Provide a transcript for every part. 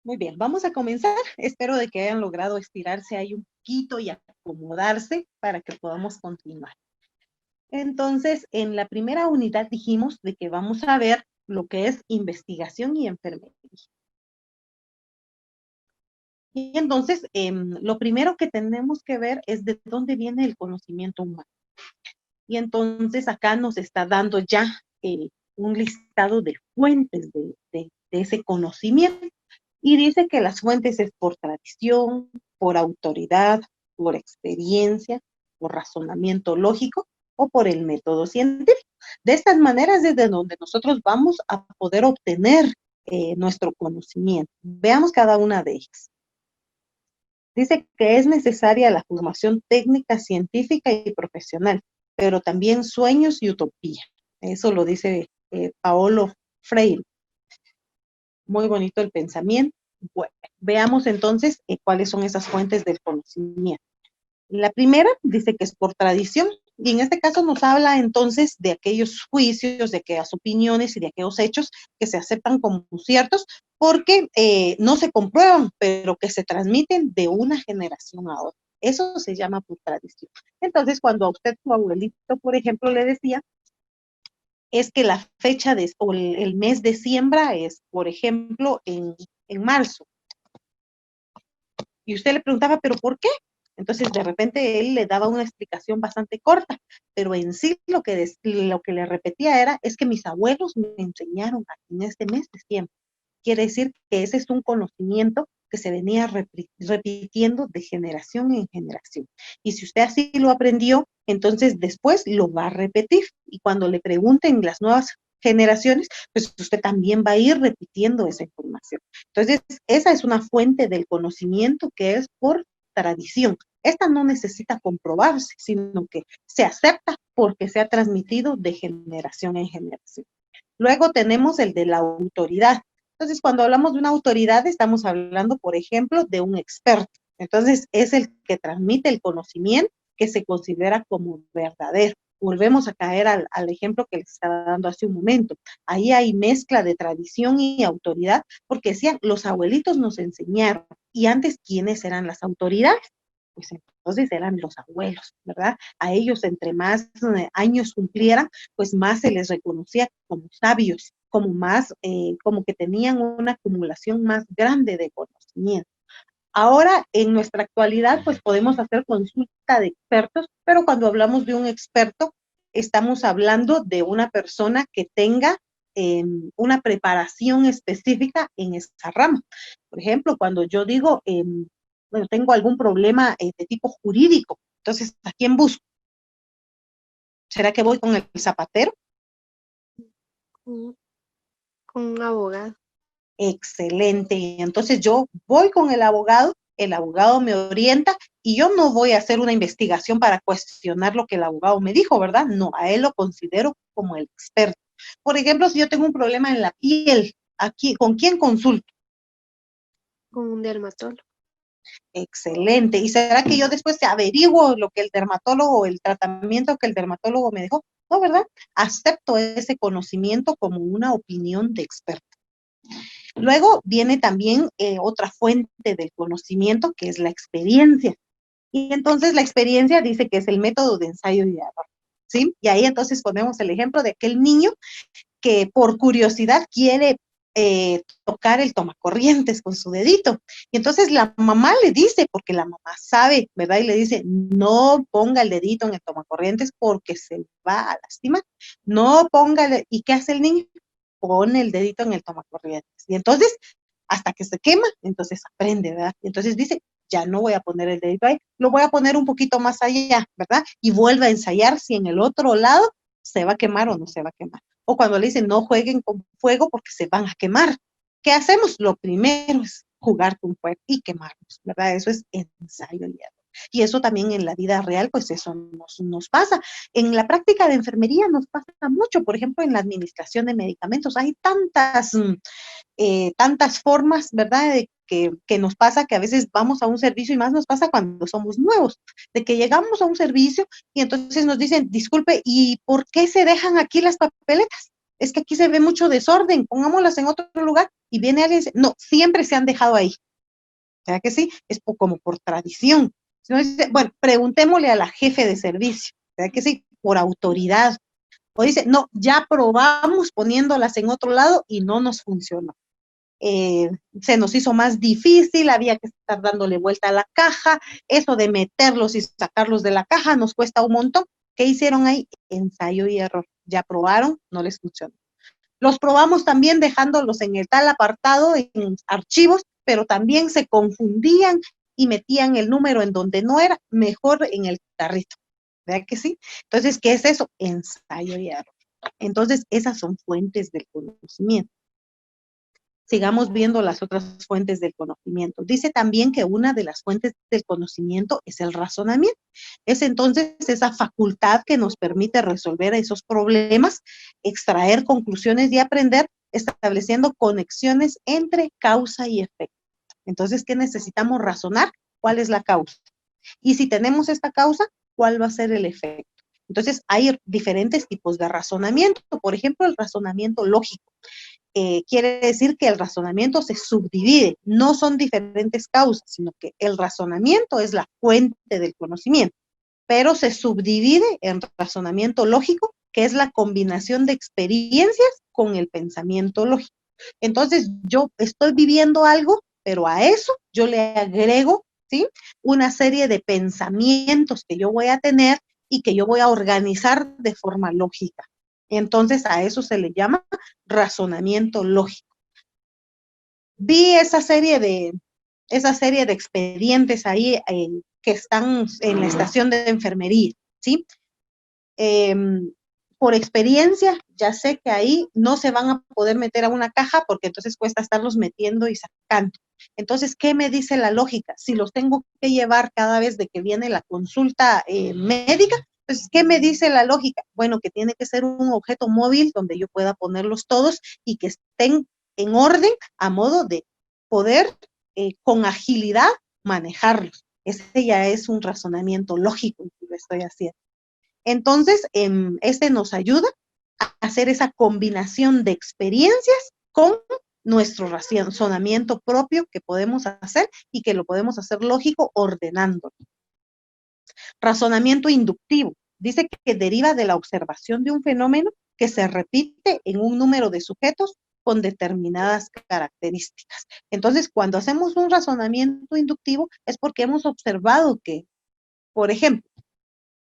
Muy bien, vamos a comenzar. Espero de que hayan logrado estirarse ahí un poquito y acomodarse para que podamos continuar. Entonces, en la primera unidad dijimos de que vamos a ver lo que es investigación y enfermería. Y entonces, lo primero que tenemos que ver es de dónde viene el conocimiento humano. Y entonces acá nos está dando ya un listado de fuentes de ese conocimiento. Y dice que las fuentes es por tradición, por autoridad, por experiencia, por razonamiento lógico o por el método científico. De estas maneras es de donde nosotros vamos a poder obtener nuestro conocimiento. Veamos cada una de ellas. Dice que es necesaria la formación técnica, científica y profesional, pero también sueños y utopía. Eso lo dice Paolo Freire. Muy bonito el pensamiento. Bueno, veamos entonces cuáles son esas fuentes del conocimiento. La primera dice que es por tradición, y en este caso nos habla entonces de aquellos juicios, de aquellas opiniones y de aquellos hechos que se aceptan como ciertos porque no se comprueban, pero que se transmiten de una generación a otra. Eso se llama por tradición. Entonces, cuando a usted su abuelito, por ejemplo, le decía, es que la fecha o el mes de siembra es, por ejemplo, en marzo. Y usted le preguntaba, ¿pero por qué? Entonces, de repente, él le daba una explicación bastante corta, pero en sí lo que le repetía es que mis abuelos me enseñaron en este mes de siembra. Quiere decir que ese es un conocimiento que se venía repitiendo de generación en generación. Y si usted así lo aprendió, entonces después lo va a repetir. Y cuando le pregunten las nuevas generaciones, pues usted también va a ir repitiendo esa información. Entonces, esa es una fuente del conocimiento que es por tradición. Esta no necesita comprobarse, sino que se acepta porque se ha transmitido de generación en generación. Luego tenemos el de la autoridad. Entonces, cuando hablamos de una autoridad, estamos hablando, por ejemplo, de un experto. Entonces, es el que transmite el conocimiento que se considera como verdadero. Volvemos a caer al ejemplo que les estaba dando hace un momento. Ahí hay mezcla de tradición y autoridad, porque decían, los abuelitos nos enseñaron. Y antes, ¿quiénes eran las autoridades? Pues entonces eran los abuelos, ¿verdad? A ellos, entre más años cumplieran, pues más se les reconocía como sabios, como más, como que tenían una acumulación más grande de conocimiento. Ahora, en nuestra actualidad, pues podemos hacer consulta de expertos, pero cuando hablamos de un experto, estamos hablando de una persona que tenga una preparación específica en esa rama. Por ejemplo, cuando yo digo, bueno, tengo algún problema de tipo jurídico, entonces, ¿a quién busco? ¿Será que voy con el zapatero? Con un abogado. Excelente. Entonces yo voy con el abogado me orienta y yo no voy a hacer una investigación para cuestionar lo que el abogado me dijo, ¿verdad? No, a él lo considero como el experto. Por ejemplo, si yo tengo un problema en la piel, aquí, ¿con quién consulto? Con un dermatólogo. Excelente. ¿Y será que yo después te averiguo lo que el dermatólogo, el tratamiento que el dermatólogo me dejó? No, ¿verdad? Acepto ese conocimiento como una opinión de experto. Luego viene también otra fuente del conocimiento, que es la experiencia. Y entonces la experiencia dice que es el método de ensayo y error, ¿sí? Y ahí entonces ponemos el ejemplo de aquel niño que por curiosidad quiere tocar el tomacorrientes con su dedito. Y entonces la mamá le dice, porque la mamá sabe, ¿verdad? Y le dice, no ponga el dedito en el tomacorrientes porque se va a lastimar. No ponga, ¿y qué hace el niño? Pone el dedito en el tomacorrientes. Y entonces, hasta que se quema, entonces aprende, ¿verdad? Y entonces dice, ya no voy a poner el dedito ahí, lo voy a poner un poquito más allá, ¿verdad? Y vuelve a ensayar si en el otro lado se va a quemar o no se va a quemar. O cuando le dicen no jueguen con fuego porque se van a quemar. ¿Qué hacemos? Lo primero es jugar con fuego y quemarnos, ¿verdad? Eso es ensayo y error. Y eso también en la vida real, pues eso nos pasa. En la práctica de enfermería nos pasa mucho, por ejemplo, en la administración de medicamentos. Hay tantas formas, ¿verdad? De que nos pasa que a veces vamos a un servicio y más nos pasa cuando somos nuevos, de que llegamos a un servicio y entonces nos dicen, disculpe, ¿y por qué se dejan aquí las papeletas? es que aquí se ve mucho desorden, pongámoslas en otro lugar, y viene alguien y dice, no, siempre se han dejado ahí. ¿Verdad que sí? Es como por tradición. Si no dice, bueno, preguntémosle a la jefe de servicio, ¿verdad que sí? Por autoridad. O dice, no, ya probamos poniéndolas en otro lado y no nos funcionó. Se nos hizo más difícil, había que estar dándole vuelta a la caja, eso de meterlos y sacarlos de la caja nos cuesta un montón. ¿Qué hicieron ahí? Ensayo y error. Ya probaron, no les funcionó. Los probamos también dejándolos en el tal apartado, en archivos, pero también se confundían y metían el número en donde no era, mejor en el carrito. ¿Verdad que sí? Entonces, ¿qué es eso? Ensayo y error. Entonces, esas son fuentes del conocimiento. Sigamos viendo las otras fuentes del conocimiento. Dice también que una de las fuentes del conocimiento es el razonamiento. Es entonces esa facultad que nos permite resolver esos problemas, extraer conclusiones y aprender, estableciendo conexiones entre causa y efecto. Entonces, ¿qué necesitamos razonar? ¿Cuál es la causa? Y si tenemos esta causa, ¿cuál va a ser el efecto? Entonces, hay diferentes tipos de razonamiento. Por ejemplo, el razonamiento lógico. Quiere decir que el razonamiento se subdivide, no son diferentes causas, sino que el razonamiento es la fuente del conocimiento, pero se subdivide en razonamiento lógico, que es la combinación de experiencias con el pensamiento lógico. Entonces, yo estoy viviendo algo, pero a eso yo le agrego, ¿sí?, una serie de pensamientos que yo voy a tener y que yo voy a organizar de forma lógica. Entonces, a eso se le llama razonamiento lógico. Vi esa serie de expedientes ahí que están en la estación de enfermería, ¿sí? Por experiencia, ya sé que ahí no se van a poder meter a una caja porque entonces cuesta estarlos metiendo y sacando. Entonces, ¿qué me dice la lógica? Si los tengo que llevar cada vez de que viene la consulta médica, entonces, ¿qué me dice la lógica? Bueno, que tiene que ser un objeto móvil donde yo pueda ponerlos todos y que estén en orden a modo de poder con agilidad manejarlos. Ese ya es un razonamiento lógico que lo estoy haciendo. Entonces, este nos ayuda a hacer esa combinación de experiencias con nuestro razonamiento propio que podemos hacer y que lo podemos hacer lógico ordenándolo. Razonamiento inductivo. Dice que deriva de la observación de un fenómeno que se repite en un número de sujetos con determinadas características. Entonces, cuando hacemos un razonamiento inductivo es porque hemos observado que, por ejemplo,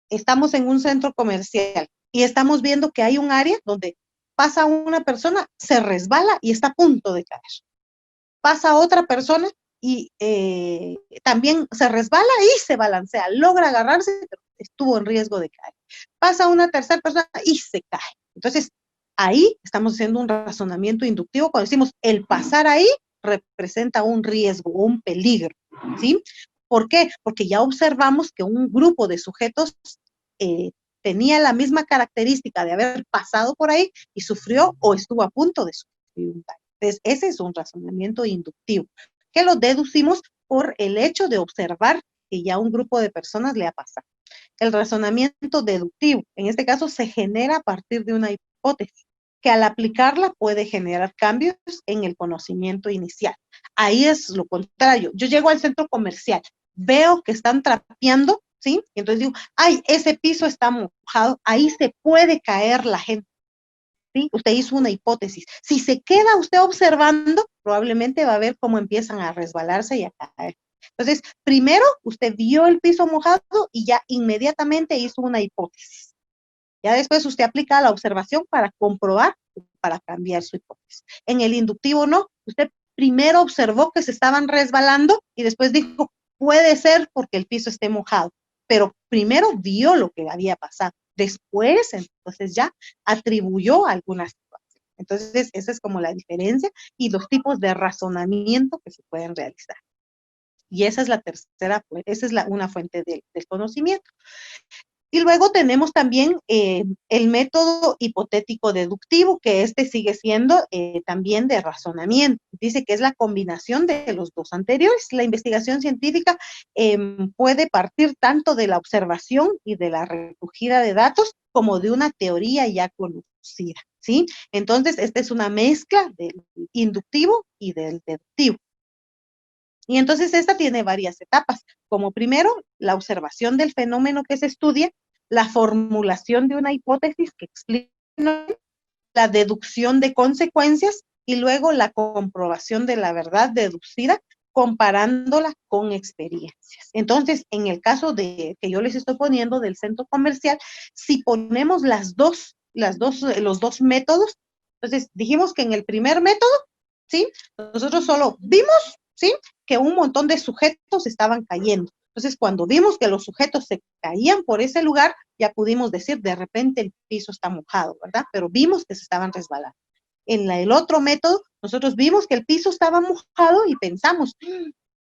estamos en un centro comercial y estamos viendo que hay un área donde pasa una persona, se resbala y está a punto de caer. Pasa otra persona y también se resbala y se balancea, logra agarrarse, pero estuvo en riesgo de caer. Pasa una tercera persona y se cae. Entonces, ahí estamos haciendo un razonamiento inductivo cuando decimos el pasar ahí representa un riesgo, un peligro, ¿sí? ¿Por qué? Porque ya observamos que un grupo de sujetos tenía la misma característica de haber pasado por ahí y sufrió o estuvo a punto de sufrir un daño. Entonces, ese es un razonamiento inductivo, que lo deducimos por el hecho de observar que ya un grupo de personas le ha pasado. El razonamiento deductivo, en este caso, se genera a partir de una hipótesis, que al aplicarla puede generar cambios en el conocimiento inicial. Ahí es lo contrario. Yo llego al centro comercial, veo que están trapeando, ¿sí? Y entonces digo, ay, ese piso está mojado, ahí se puede caer la gente. ¿Sí? Usted hizo una hipótesis. Si se queda usted observando, probablemente va a ver cómo empiezan a resbalarse y a caer. Entonces, primero usted vio el piso mojado y ya inmediatamente hizo una hipótesis. Ya después usted aplica la observación para comprobar, para cambiar su hipótesis. En el inductivo no, usted primero observó que se estaban resbalando y después dijo, puede ser porque el piso esté mojado, pero primero vio lo que había pasado. Después, entonces ya atribuyó algunas situaciones. Entonces, esa es como la diferencia y los tipos de razonamiento que se pueden realizar. Y esa es la tercera, esa es una fuente del conocimiento. Y luego tenemos también el método hipotético deductivo, que este sigue siendo también de razonamiento. Dice que es la combinación de los dos anteriores. La investigación científica puede partir tanto de la observación y de la recogida de datos como de una teoría ya conocida. ¿sí? Entonces, esta es una mezcla del inductivo y del deductivo. Y entonces esta tiene varias etapas, como primero la observación del fenómeno que se estudia, la formulación de una hipótesis que explica, la deducción de consecuencias y luego la comprobación de la verdad deducida comparándola con experiencias. Entonces, en el caso de que yo les estoy poniendo del centro comercial, si ponemos los dos métodos, entonces dijimos que en el primer método, ¿sí? Nosotros solo vimos, ¿sí? Que un montón de sujetos estaban cayendo. Entonces, cuando vimos que los sujetos se caían por ese lugar, ya pudimos decir, de repente el piso está mojado, ¿verdad? Pero vimos que se estaban resbalando. En el otro método, nosotros vimos que el piso estaba mojado y pensamos,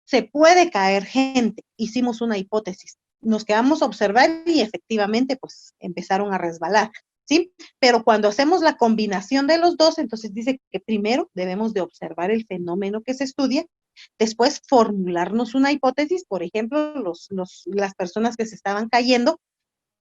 se puede caer gente. Hicimos una hipótesis. Nos quedamos a observar y efectivamente, pues, empezaron a resbalar, ¿sí? Pero cuando hacemos la combinación de los dos, entonces dice que primero debemos de observar el fenómeno que se estudia, después formularnos una hipótesis, por ejemplo, las personas que se estaban cayendo,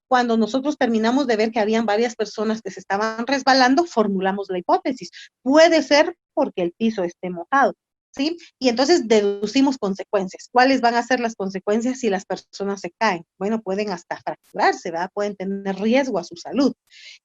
cuando nosotros terminamos de ver que habían varias personas que se estaban resbalando, formulamos la hipótesis. Puede ser porque el piso esté mojado, ¿sí? Y entonces deducimos consecuencias. ¿Cuáles van a ser las consecuencias si las personas se caen? Bueno, pueden hasta fracturarse, ¿verdad? Pueden tener riesgo a su salud.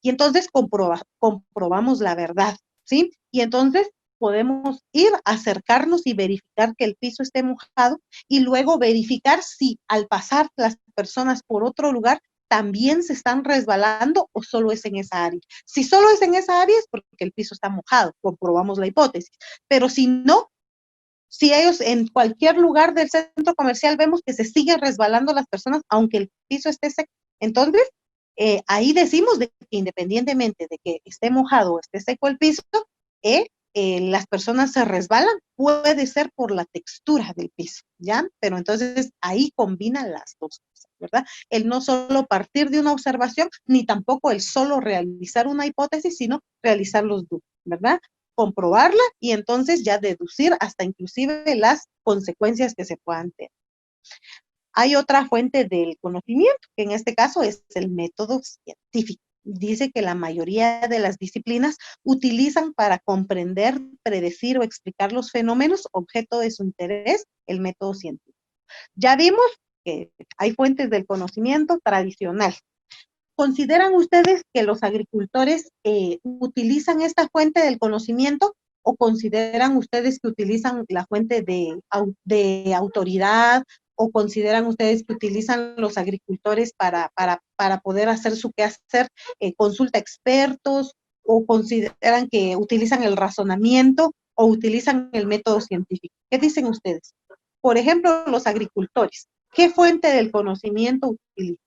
Y entonces comprobamos la verdad, ¿sí? Y entonces podemos ir, acercarnos y verificar que el piso esté mojado y luego verificar si al pasar las personas por otro lugar también se están resbalando o solo es en esa área. Si solo es en esa área es porque el piso está mojado, comprobamos la hipótesis. Pero si no, si ellos en cualquier lugar del centro comercial vemos que se siguen resbalando las personas, aunque el piso esté seco, entonces ahí decimos de que independientemente de que esté mojado o esté seco el piso, las personas se resbalan, puede ser por la textura del piso, ¿ya? Pero entonces ahí combinan las dos cosas, ¿verdad? El no solo partir de una observación, ni tampoco el solo realizar una hipótesis, sino realizar los dos, ¿verdad? Comprobarla y entonces ya deducir hasta inclusive las consecuencias que se puedan tener. Hay otra fuente del conocimiento, que en este caso es el método científico. Dice que la mayoría de las disciplinas utilizan para comprender, predecir o explicar los fenómenos objeto de su interés el método científico. Ya vimos que hay fuentes del conocimiento tradicional. ¿Consideran ustedes que los agricultores utilizan esta fuente del conocimiento o consideran ustedes que utilizan la fuente de autoridad o consideran ustedes que utilizan los agricultores para poder hacer su quehacer, consulta expertos o consideran que utilizan el razonamiento o utilizan el método científico? ¿Qué dicen ustedes? Por ejemplo, los agricultores, ¿qué fuente del conocimiento utilizan?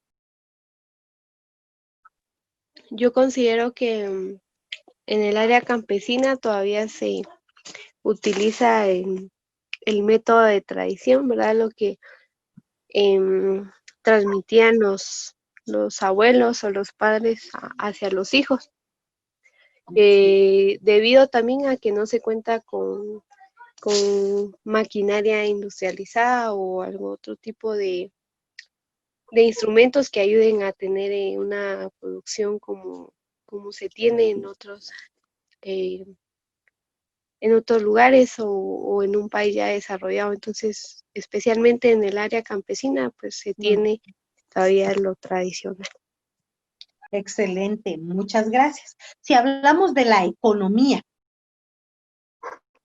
Yo considero que en el área campesina todavía se utiliza el método de tradición, ¿verdad? Lo que transmitían los abuelos o los padres hacia los hijos. Debido también a que no se cuenta con maquinaria industrializada o algún otro tipo de instrumentos que ayuden a tener una producción como se tiene eh, en otros lugares o en un país ya desarrollado. Entonces, especialmente en el área campesina, pues se tiene todavía lo tradicional. Excelente, muchas gracias. Si hablamos de la economía,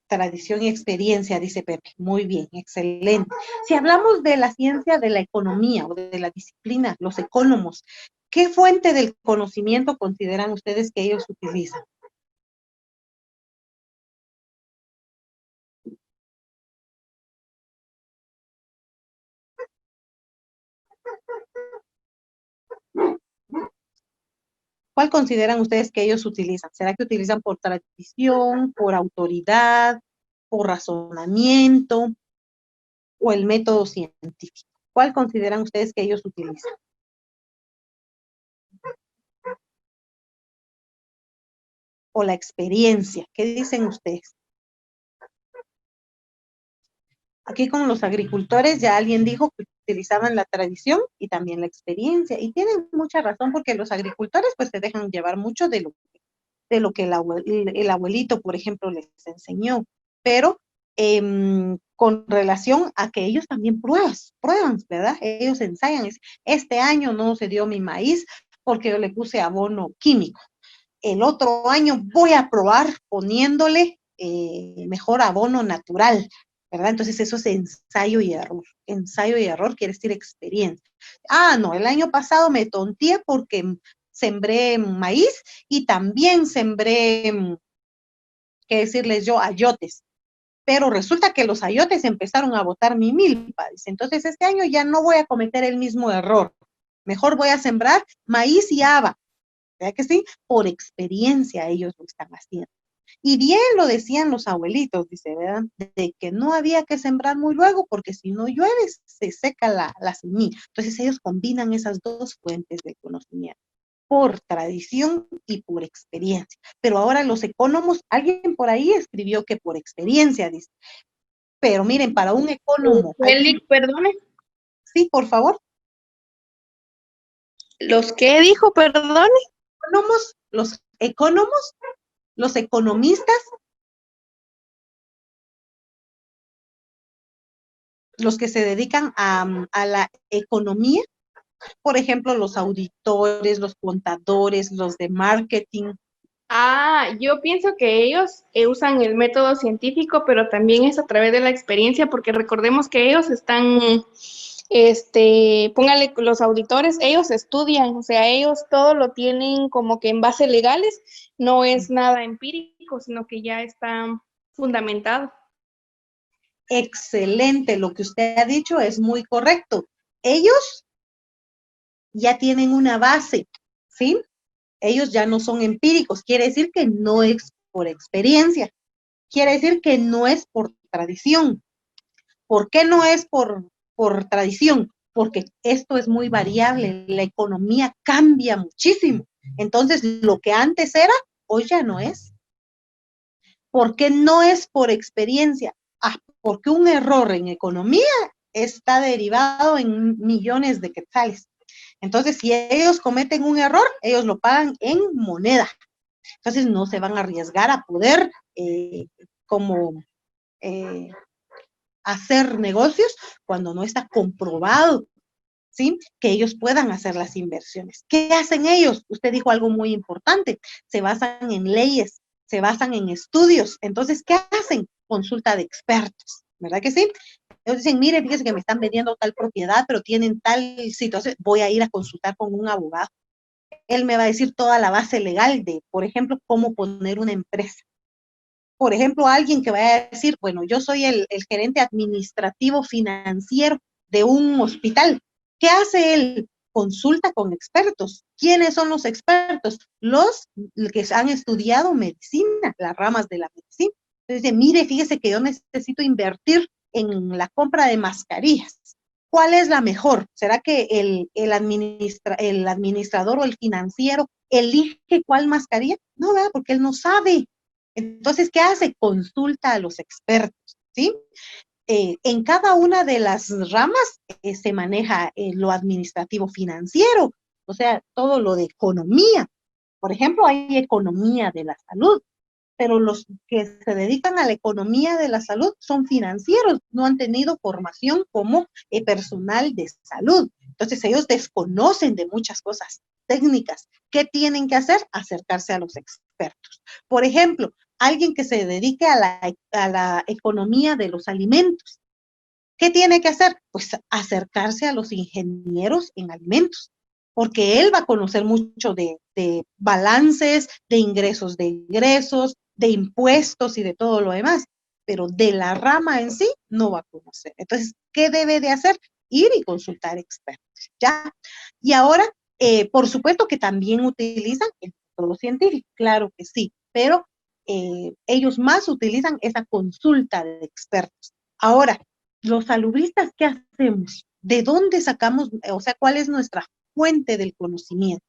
tradición y experiencia, dice Pepe. Muy bien, excelente. Si hablamos de la ciencia de la economía o de la disciplina, los ecónomos, ¿qué fuente del conocimiento consideran ustedes que ellos utilizan? ¿Cuál consideran ustedes que ellos utilizan? ¿Será que utilizan por tradición, por autoridad, por razonamiento o el método científico? ¿Cuál consideran ustedes que ellos utilizan? O la experiencia. ¿Qué dicen ustedes? Aquí con los agricultores ya alguien dijo que utilizaban la tradición y también la experiencia. Y tienen mucha razón porque los agricultores pues se dejan llevar mucho de lo de lo que el abuelito, por ejemplo, les enseñó, pero con relación a que ellos también prueban, ¿verdad? Ellos ensayan, este año no se dio mi maíz porque yo le puse abono químico. El otro año voy a probar poniéndole mejor abono natural, ¿verdad? Entonces eso es ensayo y error. Ensayo y error quiere decir experiencia. Ah, no, el año pasado me tonteé porque sembré maíz y también sembré, qué decirles yo, ayotes. Pero resulta que los ayotes empezaron a botar mi milpa. Entonces este año ya no voy a cometer el mismo error. Mejor voy a sembrar maíz y haba. ¿Verdad que sí? Por experiencia ellos lo están haciendo. Y bien lo decían los abuelitos, dice, ¿verdad? De que no había que sembrar muy luego porque si no llueve se seca la semilla. Entonces ellos combinan esas dos fuentes de conocimiento, por tradición y por experiencia. Pero ahora los ecónomos, alguien por ahí escribió que por experiencia, dice. Pero miren, para un ecónomo, Eli, perdone. sí, por favor. ¿Los qué dijo, perdone? Los ecónomos, los economistas, los que se dedican a la economía, por ejemplo, los auditores, los contadores, los de marketing. Ah, yo pienso que ellos usan el método científico, pero también es a través de la experiencia, porque recordemos que ellos están, póngale los auditores, ellos estudian, o sea, ellos todo lo tienen como que en bases legales, no es nada empírico, sino que ya está fundamentado. Excelente, lo que usted ha dicho es muy correcto. Ellos ya tienen una base, ¿sí? Ellos ya no son empíricos, quiere decir que no es por experiencia, quiere decir que no es por tradición. ¿Por qué no es por tradición? Porque esto es muy variable, la economía cambia muchísimo. Entonces, lo que antes era, hoy ya no es. ¿Por qué no es por experiencia? Ah, porque un error en economía está derivado en millones de quetzales. Entonces, si ellos cometen un error, ellos lo pagan en moneda. Entonces, no se van a arriesgar a poder como hacer negocios cuando no está comprobado, ¿sí? Que ellos puedan hacer las inversiones. ¿Qué hacen ellos? Usted dijo algo muy importante. Se basan en leyes, se basan en estudios. Entonces, ¿qué hacen? Consulta de expertos, ¿verdad que sí? Ellos dicen, mire, fíjese que me están vendiendo tal propiedad, pero tienen tal situación, voy a ir a consultar con un abogado. Él me va a decir toda la base legal de, por ejemplo, cómo poner una empresa. Por ejemplo, alguien que vaya a decir, bueno, yo soy el gerente administrativo financiero de un hospital. ¿Qué hace él? Consulta con expertos. ¿Quiénes son los expertos? Los que han estudiado medicina, las ramas de la medicina. Entonces, mire, fíjese que yo necesito invertir en la compra de mascarillas. ¿Cuál es la mejor? ¿Será que el administrador o el financiero elige cuál mascarilla? No, ¿verdad? Porque él no sabe. Entonces, ¿qué hace? Consulta a los expertos, ¿sí? En cada una de las ramas se maneja lo administrativo financiero, o sea, todo lo de economía. Por ejemplo, hay economía de la salud, pero los que se dedican a la economía de la salud son financieros, no han tenido formación como personal de salud. Entonces ellos desconocen de muchas cosas técnicas. ¿Qué tienen que hacer? Acercarse a los expertos. Por ejemplo, alguien que se dedique a la economía de los alimentos. ¿Qué tiene que hacer? Pues acercarse a los ingenieros en alimentos, porque él va a conocer mucho de balances, de ingresos, de impuestos y de todo lo demás, pero de la rama en sí no va a conocer. Entonces, ¿qué debe de hacer? Ir y consultar expertos, ¿ya? Y ahora, por supuesto que también utilizan el método científico, claro que sí, pero ellos más utilizan esa consulta de expertos. Ahora, los salubristas, ¿qué hacemos? ¿De dónde sacamos, o sea, cuál es nuestra fuente del conocimiento?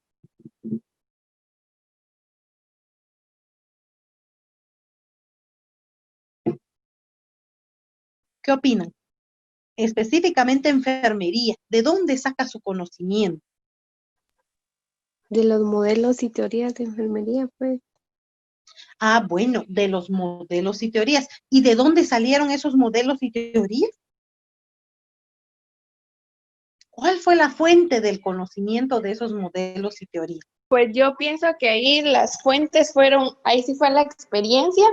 ¿Qué opinan? Específicamente enfermería, ¿de dónde saca su conocimiento? De los modelos y teorías de enfermería, pues. Ah, bueno, de los modelos y teorías. ¿Y de dónde salieron esos modelos y teorías? ¿Cuál fue la fuente del conocimiento de esos modelos y teorías? Pues yo pienso que ahí las fuentes fueron, ahí sí fue la experiencia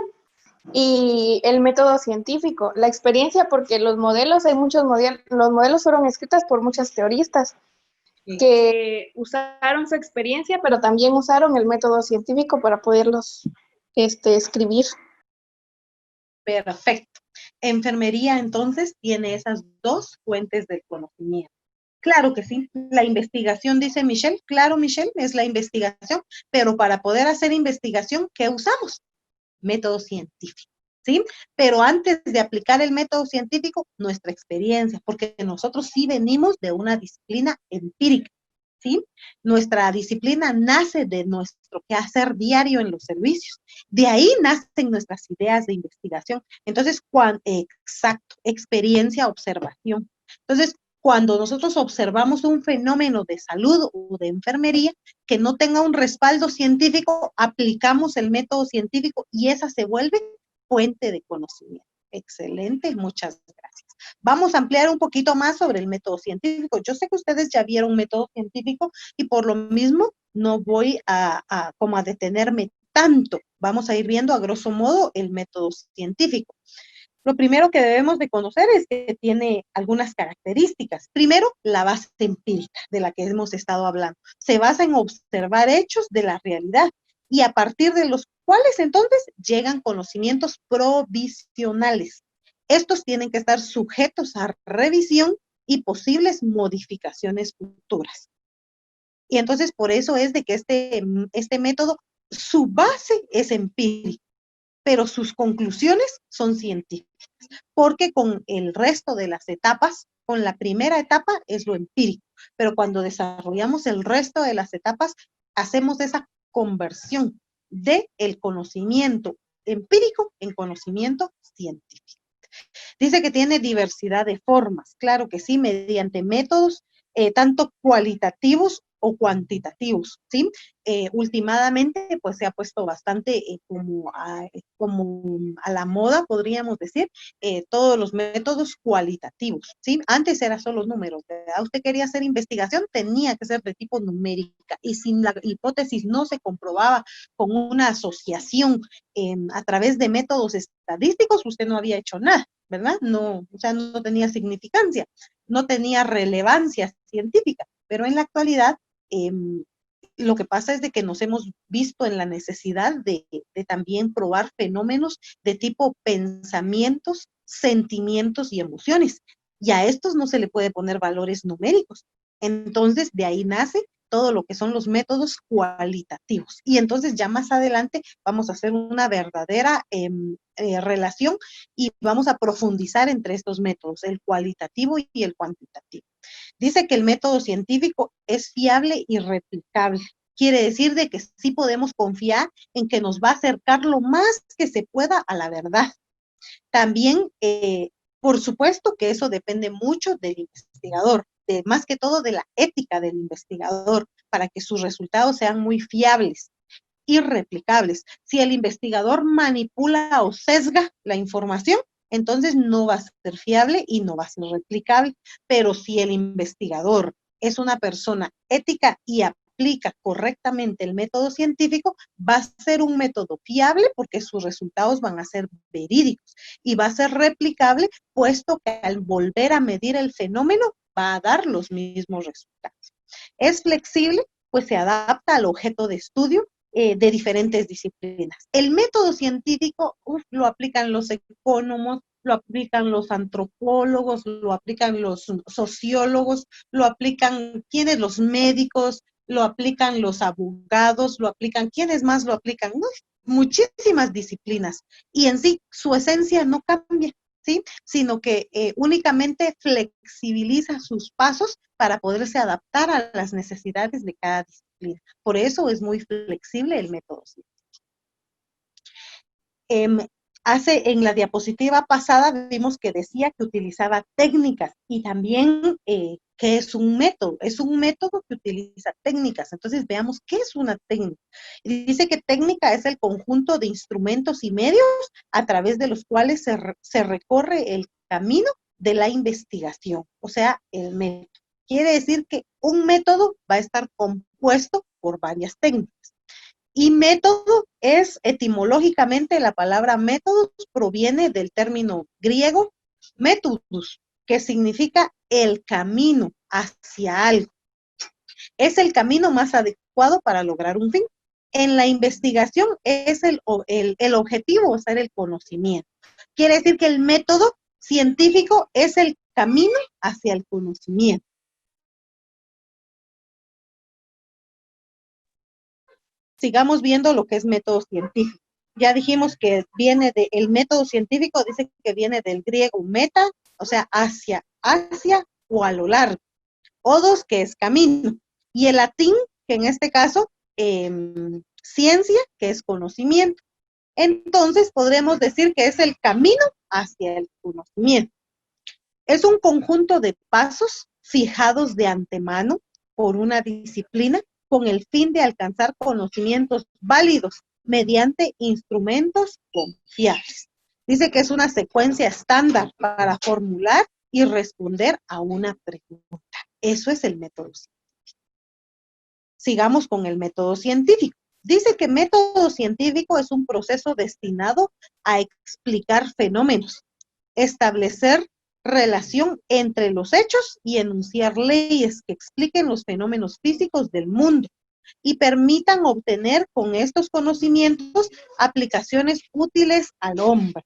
y el método científico. La experiencia porque los modelos, hay muchos modelos, los modelos fueron escritos por muchos teoristas Sí. que usaron su experiencia, pero también usaron el método científico para poderlos escribir. Perfecto. Enfermería, entonces, tiene esas dos fuentes del conocimiento. Claro que sí. La investigación, dice Michelle. Claro, Michelle, es la investigación, pero para poder hacer investigación, ¿qué usamos? Método científico, ¿sí? Pero antes de aplicar el método científico, nuestra experiencia, porque nosotros sí venimos de una disciplina empírica, ¿sí? Nuestra disciplina nace de nuestro quehacer diario en los servicios. De ahí nacen nuestras ideas de investigación. Entonces, exacto, experiencia, observación. Entonces, cuando nosotros observamos un fenómeno de salud o de enfermería que no tenga un respaldo científico, aplicamos el método científico y esa se vuelve fuente de conocimiento. Excelente, muchas gracias. Vamos a ampliar un poquito más sobre el método científico. Yo sé que ustedes ya vieron método científico y por lo mismo no voy como a detenerme tanto. Vamos a ir viendo a grosso modo el método científico. Lo primero que debemos de conocer es que tiene algunas características. Primero, la base empírica de la que hemos estado hablando. Se basa en observar hechos de la realidad y a partir de los cuales entonces llegan conocimientos provisionales. Estos tienen que estar sujetos a revisión y posibles modificaciones futuras. Y entonces por eso es de que este método, su base es empírica, pero sus conclusiones son científicas, porque con el resto de las etapas, con la primera etapa es lo empírico, pero cuando desarrollamos el resto de las etapas, hacemos esa conversión del conocimiento empírico en conocimiento científico. Dice que tiene diversidad de formas, claro que sí, mediante métodos tanto cualitativos o cuantitativos, ¿sí? Últimamente, pues se ha puesto bastante como a la moda, podríamos decir, todos los métodos cualitativos, ¿sí? Antes era solo números, ¿verdad? Usted quería hacer investigación, tenía que ser de tipo numérica, y si la hipótesis no se comprobaba con una asociación a través de métodos estadísticos, usted no había hecho nada, ¿verdad? No, o sea, no tenía significancia, no tenía relevancia científica, pero en la actualidad eh, lo que pasa es de que nos hemos visto en la necesidad de también probar fenómenos de tipo pensamientos, sentimientos y emociones. Y a estos no se le puede poner valores numéricos. Entonces, de ahí nace todo lo que son los métodos cualitativos. Y entonces ya más adelante vamos a hacer una verdadera relación y vamos a profundizar entre estos métodos, el cualitativo y el cuantitativo. Dice que el método científico es fiable y replicable. Quiere decir de que sí podemos confiar en que nos va a acercar lo más que se pueda a la verdad. También, por supuesto que eso depende mucho del investigador, más que todo de la ética del investigador, para que sus resultados sean muy fiables y replicables. Si el investigador manipula o sesga la información, entonces no va a ser fiable y no va a ser replicable. Pero si el investigador es una persona ética y aplica correctamente el método científico, va a ser un método fiable porque sus resultados van a ser verídicos y va a ser replicable puesto que al volver a medir el fenómeno va a dar los mismos resultados. Es flexible, pues se adapta al objeto de estudio de diferentes disciplinas. El método científico lo aplican los economos, lo aplican los antropólogos, lo aplican los sociólogos, lo aplican quienes, los médicos, lo aplican los abogados, lo aplican, ¿quiénes más lo aplican? No, muchísimas disciplinas. Y en sí, su esencia no cambia, ¿sí? Sino que únicamente flexibiliza sus pasos para poderse adaptar a las necesidades de cada disciplina. Por eso es muy flexible el método científico. En la diapositiva pasada vimos que decía que utilizaba técnicas y también ¿Qué es un método? Es un método que utiliza técnicas. Entonces veamos qué es una técnica. Y dice que técnica es el conjunto de instrumentos y medios a través de los cuales se recorre el camino de la investigación, o sea, el método. Quiere decir que un método va a estar compuesto por varias técnicas. Y método es etimológicamente, la palabra métodos proviene del término griego métodos, que significa el camino hacia algo. Es el camino más adecuado para lograr un fin. En la investigación es el objetivo, ser el conocimiento. Quiere decir que el método científico es el camino hacia el conocimiento. Sigamos viendo lo que es método científico. Ya dijimos que viene del método científico, dice que viene del griego meta, o sea, hacia o a lo largo. Odos, que es camino. Y el latín, que en este caso, ciencia, que es conocimiento. Entonces, podremos decir que es el camino hacia el conocimiento. Es un conjunto de pasos fijados de antemano por una disciplina con el fin de alcanzar conocimientos válidos mediante instrumentos confiables. Dice que es una secuencia estándar para formular y responder a una pregunta. Eso es el método científico. Sigamos con el método científico. Dice que método científico es un proceso destinado a explicar fenómenos, establecer relación entre los hechos y enunciar leyes que expliquen los fenómenos físicos del mundo y permitan obtener con estos conocimientos aplicaciones útiles al hombre.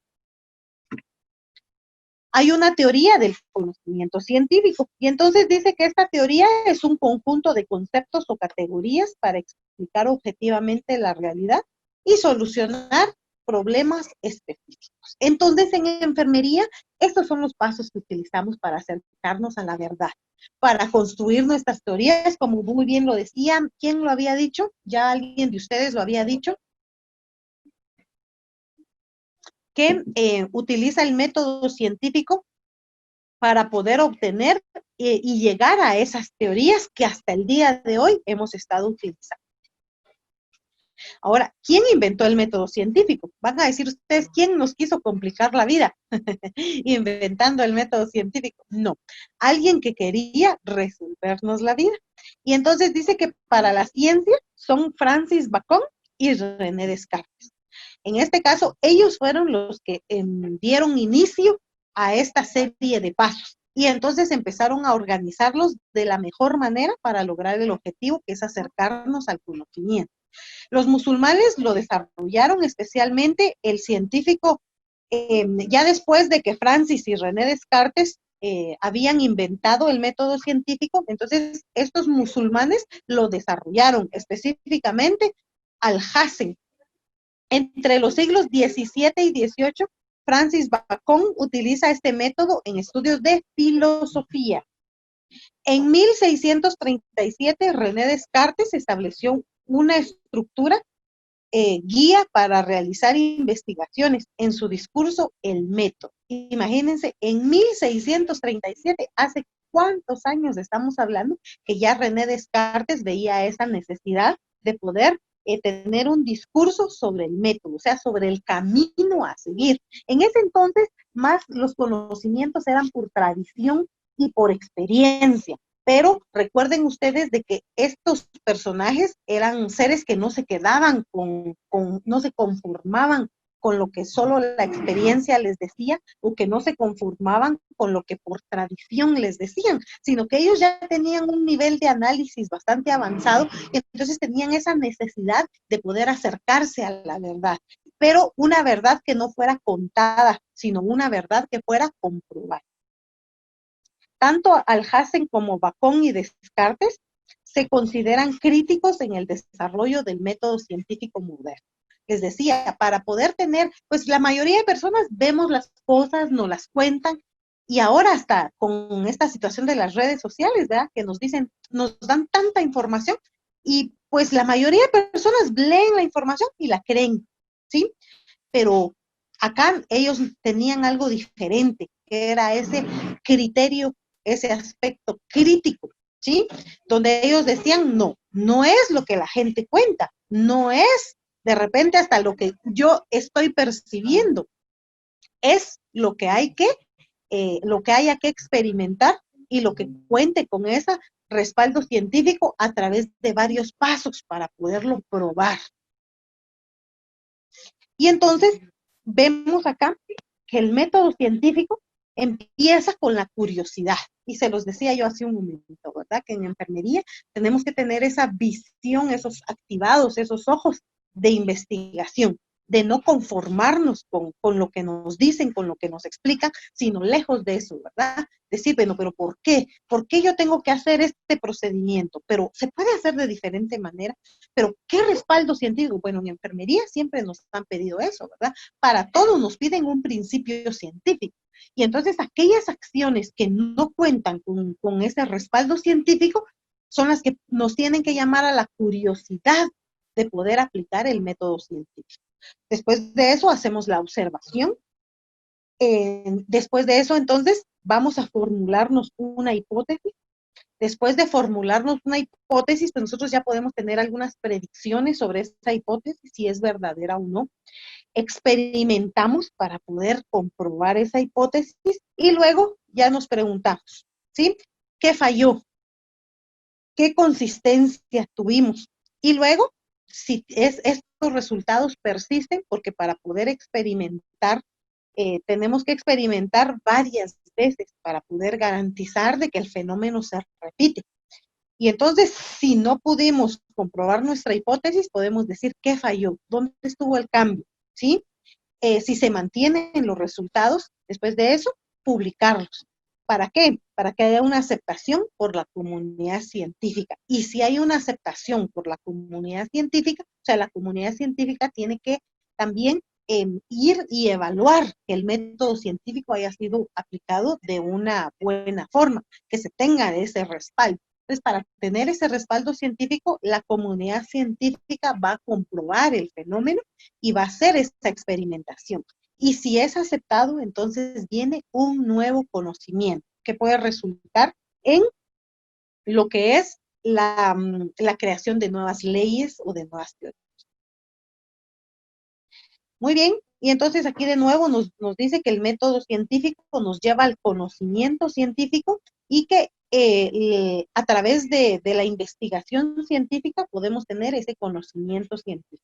Hay una teoría del conocimiento científico y entonces dice que esta teoría es un conjunto de conceptos o categorías para explicar objetivamente la realidad y solucionar problemas específicos. Entonces, en enfermería, estos son los pasos que utilizamos para acercarnos a la verdad, para construir nuestras teorías, como muy bien lo decían. ¿Quién lo había dicho? ¿Ya alguien de ustedes lo había dicho? Que utiliza el método científico para poder obtener y llegar a esas teorías que hasta el día de hoy hemos estado utilizando. Ahora, ¿quién inventó el método científico? Van a decir ustedes, ¿quién nos quiso complicar la vida inventando el método científico? No, alguien que quería resolvernos la vida. Y entonces dice que para la ciencia son Francis Bacon y René Descartes. En este caso, ellos fueron los que dieron inicio a esta serie de pasos. Y entonces empezaron a organizarlos de la mejor manera para lograr el objetivo, que es acercarnos al conocimiento. Los musulmanes lo desarrollaron, especialmente el científico, ya después de que Francis y René Descartes habían inventado el método científico, entonces estos musulmanes lo desarrollaron, específicamente Alhazen. Entre los siglos XVII y XVIII, Francis Bacon utiliza este método en estudios de filosofía. En 1637, René Descartes estableció una estructura guía para realizar investigaciones en su discurso El método. Imagínense, en 1637, hace cuántos años estamos hablando, que ya René Descartes veía esa necesidad de poder tener un discurso sobre el método, o sea, sobre el camino a seguir. En ese entonces, más los conocimientos eran por tradición y por experiencia. Pero recuerden ustedes de que estos personajes eran seres que no se quedaban no se conformaban con lo que solo la experiencia les decía, o que no se conformaban con lo que por tradición les decían, sino que ellos ya tenían un nivel de análisis bastante avanzado y entonces tenían esa necesidad de poder acercarse a la verdad, pero una verdad que no fuera contada, sino una verdad que fuera comprobada. Tanto Alhazen como Bacon y Descartes se consideran críticos en el desarrollo del método científico moderno. Les decía, para poder tener, pues la mayoría de personas vemos las cosas, nos las cuentan, y ahora hasta con esta situación de las redes sociales, ¿verdad? Que nos dicen, nos dan tanta información, y pues la mayoría de personas leen la información y la creen, ¿sí? Pero acá ellos tenían algo diferente, que era ese criterio ese aspecto crítico, ¿sí? Donde ellos decían, no, no es lo que la gente cuenta, no es de repente hasta lo que yo estoy percibiendo, es lo que haya que experimentar y lo que cuente con ese respaldo científico a través de varios pasos para poderlo probar. Y entonces vemos acá que el método científico empieza con la curiosidad. Y se los decía yo hace un momento, ¿verdad? Que en enfermería tenemos que tener esa visión, esos activados, esos ojos de investigación, de no conformarnos con lo que nos dicen, con lo que nos explican, sino lejos de eso, ¿verdad? Decir, bueno, pero ¿por qué? ¿Por qué yo tengo que hacer este procedimiento? Pero se puede hacer de diferente manera. Pero ¿qué respaldo científico? Bueno, en enfermería siempre nos han pedido eso, ¿verdad? Para todos nos piden un principio científico. Y entonces aquellas acciones que no cuentan con ese respaldo científico son las que nos tienen que llamar a la curiosidad de poder aplicar el método científico. Después de eso hacemos la observación. Después de eso, entonces, vamos a formularnos una hipótesis. Después de formularnos una hipótesis, pues nosotros ya podemos tener algunas predicciones sobre esa hipótesis, si es verdadera o no. Experimentamos para poder comprobar esa hipótesis y luego ya nos preguntamos, ¿sí? ¿Qué falló? ¿Qué consistencia tuvimos? Y luego, si estos resultados persisten, porque para poder experimentar, tenemos que experimentar varias veces para poder garantizar de que el fenómeno se repite. Y entonces, si no pudimos comprobar nuestra hipótesis, podemos decir qué falló, dónde estuvo el cambio, ¿sí? Si se mantienen los resultados, después de eso, publicarlos. ¿Para qué? Para que haya una aceptación por la comunidad científica. Y si hay una aceptación por la comunidad científica, o sea, la comunidad científica tiene que también ir y evaluar que el método científico haya sido aplicado de una buena forma, que se tenga ese respaldo. Entonces, para tener ese respaldo científico, la comunidad científica va a comprobar el fenómeno y va a hacer esa experimentación. Y si es aceptado, entonces viene un nuevo conocimiento que puede resultar en lo que es la creación de nuevas leyes o de nuevas teorías. Muy bien, y entonces aquí de nuevo nos dice que el método científico nos lleva al conocimiento científico y que a través de la investigación científica podemos tener ese conocimiento científico.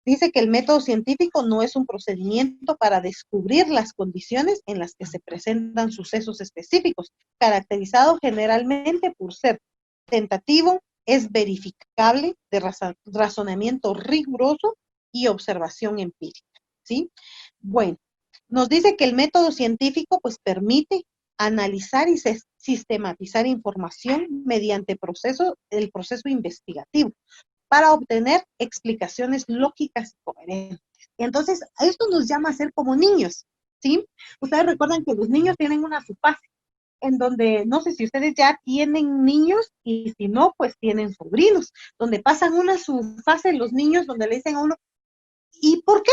Dice que el método científico no es un procedimiento para descubrir las condiciones en las que se presentan sucesos específicos, caracterizado generalmente por ser tentativo, es verificable, de razonamiento riguroso y observación empírica, ¿sí? Bueno, nos dice que el método científico pues permite analizar y sistematizar información mediante el proceso investigativo para obtener explicaciones lógicas y coherentes. Entonces, esto nos llama a ser como niños, ¿sí? Ustedes recuerdan que los niños tienen una fase en donde, no sé si ustedes ya tienen niños y si no, pues tienen sobrinos, donde pasan una su fase los niños donde le dicen a uno, ¿y por qué?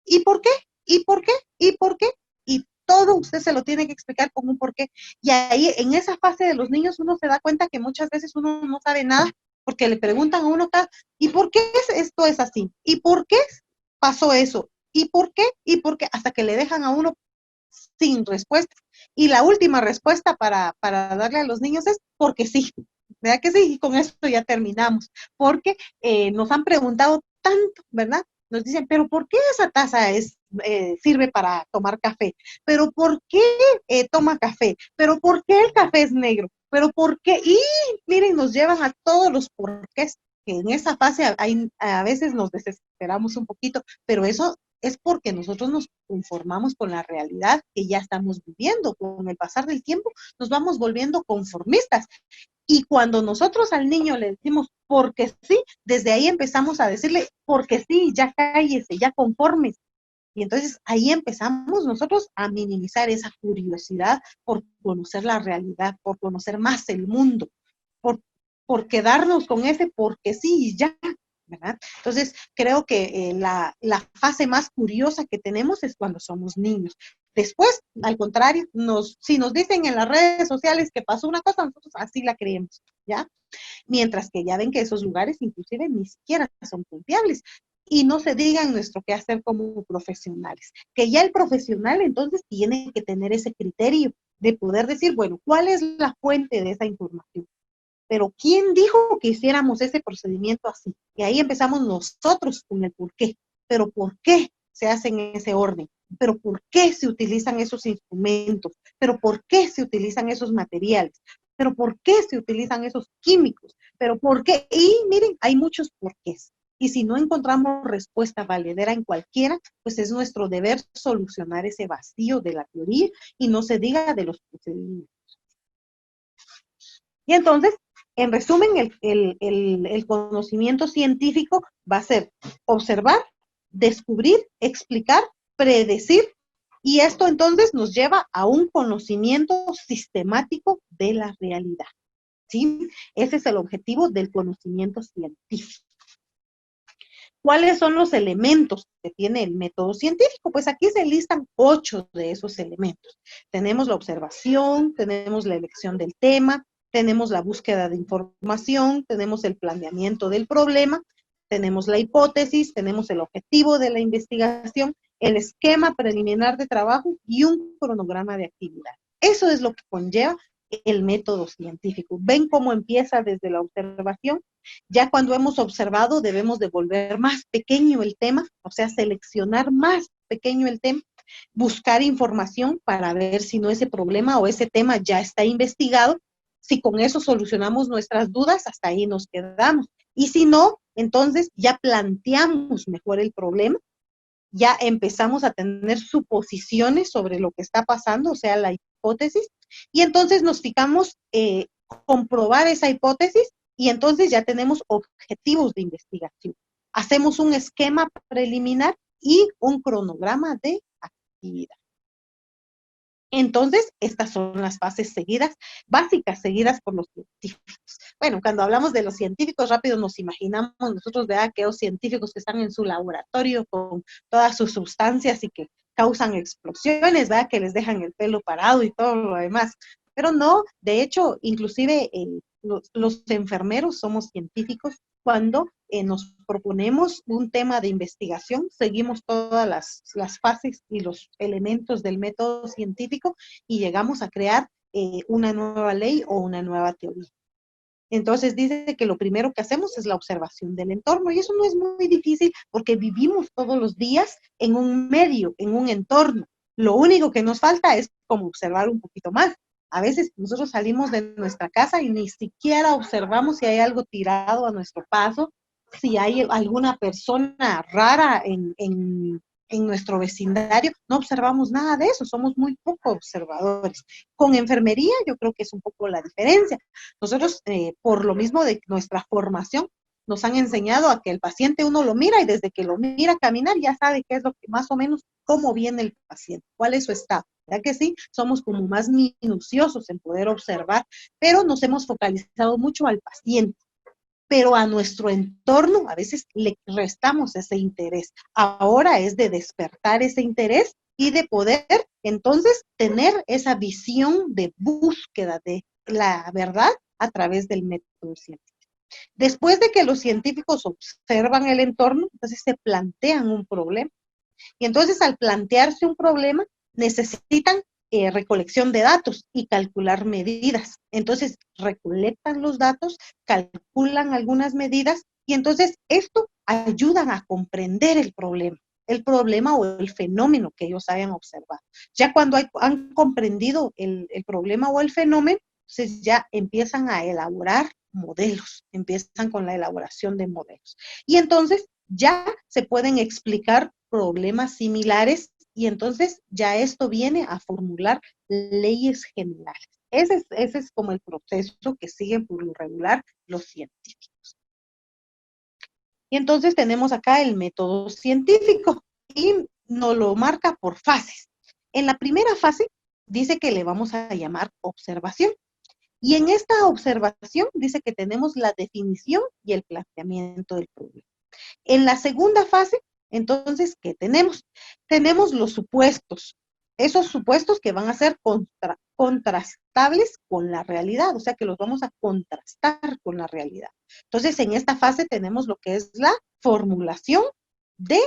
¿Y por qué? ¿Y por qué? ¿Y por qué? Y todo usted se lo tiene que explicar con un por qué. Y ahí, en esa fase de los niños, uno se da cuenta que muchas veces uno no sabe nada, porque le preguntan a uno, ¿y por qué esto es así? ¿Y por qué pasó eso? ¿Y por qué? ¿Y por qué? Hasta que le dejan a uno sin respuesta. Y la última respuesta para darle a los niños es porque sí. ¿Verdad que sí? Y con esto ya terminamos. Porque nos han preguntado tanto, ¿verdad? Nos dicen, pero ¿por qué esa taza sirve para tomar café? ¿Pero por qué toma café? ¿Pero por qué el café es negro? ¿Pero por qué? Y miren, nos llevan a todos los porqués, que en esa fase a veces nos desesperamos un poquito, pero eso es porque nosotros nos conformamos con la realidad que ya estamos viviendo. Con el pasar del tiempo nos vamos volviendo conformistas. Y cuando nosotros al niño le decimos porque sí, desde ahí empezamos a decirle porque sí, ya cállese, ya conformes. Y entonces ahí empezamos nosotros a minimizar esa curiosidad por conocer la realidad, por conocer más el mundo, por, por quedarnos con ese porque sí y ya, ¿verdad? Entonces creo que la fase más curiosa que tenemos es cuando somos niños. Después, al contrario, si nos dicen en las redes sociales que pasó una cosa, nosotros así la creemos, ¿ya? Mientras que ya ven que esos lugares inclusive ni siquiera son confiables. Y no se diga en nuestro quehacer como profesionales, que ya el profesional entonces tiene que tener ese criterio de poder decir, bueno, ¿cuál es la fuente de esa información? Pero ¿quién dijo que hiciéramos ese procedimiento así? Y ahí empezamos nosotros con el por qué. Pero ¿por qué se hace en ese orden? ¿Pero por qué se utilizan esos instrumentos? ¿Pero por qué se utilizan esos materiales? ¿Pero por qué se utilizan esos químicos? ¿Pero por qué? Y miren, hay muchos porqués. Y si no encontramos respuesta valedera en cualquiera, pues es nuestro deber solucionar ese vacío de la teoría y no se diga de los procedimientos. Y entonces, en resumen, el conocimiento científico va a ser observar, descubrir, explicar, predecir, y esto entonces nos lleva a un conocimiento sistemático de la realidad, ¿sí? Ese es el objetivo del conocimiento científico. ¿Cuáles son los elementos que tiene el método científico? Pues aquí se listan 8 de esos elementos. Tenemos la observación, tenemos la elección del tema, tenemos la búsqueda de información, tenemos el planeamiento del problema, tenemos la hipótesis, tenemos el objetivo de la investigación, el esquema preliminar de trabajo y un cronograma de actividad. Eso es lo que conlleva el método científico. ¿Ven cómo empieza desde la observación? Ya cuando hemos observado, debemos de volver más pequeño el tema, o sea, seleccionar más pequeño el tema, buscar información para ver si no ese problema o ese tema ya está investigado. Si con eso solucionamos nuestras dudas, hasta ahí nos quedamos. Y si no, entonces ya planteamos mejor el problema, ya empezamos a tener suposiciones sobre lo que está pasando, o sea, la hipótesis, y entonces nos fijamos comprobar esa hipótesis y entonces ya tenemos objetivos de investigación. Hacemos un esquema preliminar y un cronograma de actividad. Entonces, estas son las fases seguidas, básicas seguidas por los científicos. Bueno, cuando hablamos de los científicos, rápido nos imaginamos nosotros de aquellos científicos que están en su laboratorio con todas sus sustancias y que causan explosiones, ¿verdad? Que les dejan el pelo parado y todo lo demás. Pero no, de hecho, inclusive los enfermeros somos científicos cuando nos proponemos un tema de investigación, seguimos todas las fases y los elementos del método científico y llegamos a crear una nueva ley o una nueva teoría. Entonces dice que lo primero que hacemos es la observación del entorno y eso no es muy difícil porque vivimos todos los días en un medio, en un entorno. Lo único que nos falta es como observar un poquito más. A veces nosotros salimos de nuestra casa y ni siquiera observamos si hay algo tirado a nuestro paso, si hay alguna persona rara en nuestro vecindario, no observamos nada de eso, somos muy poco observadores. Con enfermería yo creo que es un poco la diferencia. Nosotros, por lo mismo de nuestra formación, nos han enseñado a que el paciente uno lo mira y desde que lo mira caminar ya sabe qué es lo que más o menos, cómo viene el paciente, cuál es su estado. ¿Verdad que sí? Somos como más minuciosos en poder observar, pero nos hemos focalizado mucho al paciente. Pero a nuestro entorno a veces le restamos ese interés. Ahora es de despertar ese interés y de poder entonces tener esa visión de búsqueda de la verdad a través del método científico. Después de que los científicos observan el entorno, entonces se plantean un problema. Y entonces al plantearse un problema, necesitan recolección de datos y calcular medidas. Entonces recolectan los datos, calculan algunas medidas y entonces esto ayudan a comprender el problema o el fenómeno que ellos hayan observado. Ya cuando han comprendido el problema o el fenómeno, entonces ya empiezan a elaborar modelos, empiezan con la elaboración de modelos. Y entonces ya se pueden explicar problemas similares y entonces ya esto viene a formular leyes generales. Ese es como el proceso que siguen por lo regular los científicos. Y entonces tenemos acá el método científico y nos lo marca por fases. En la primera fase dice que le vamos a llamar observación. Y en esta observación dice que tenemos la definición y el planteamiento del problema. En la segunda fase, entonces, ¿qué tenemos? Tenemos los supuestos, esos supuestos que van a ser contrastables con la realidad, o sea que los vamos a contrastar con la realidad. Entonces, en esta fase tenemos lo que es la formulación de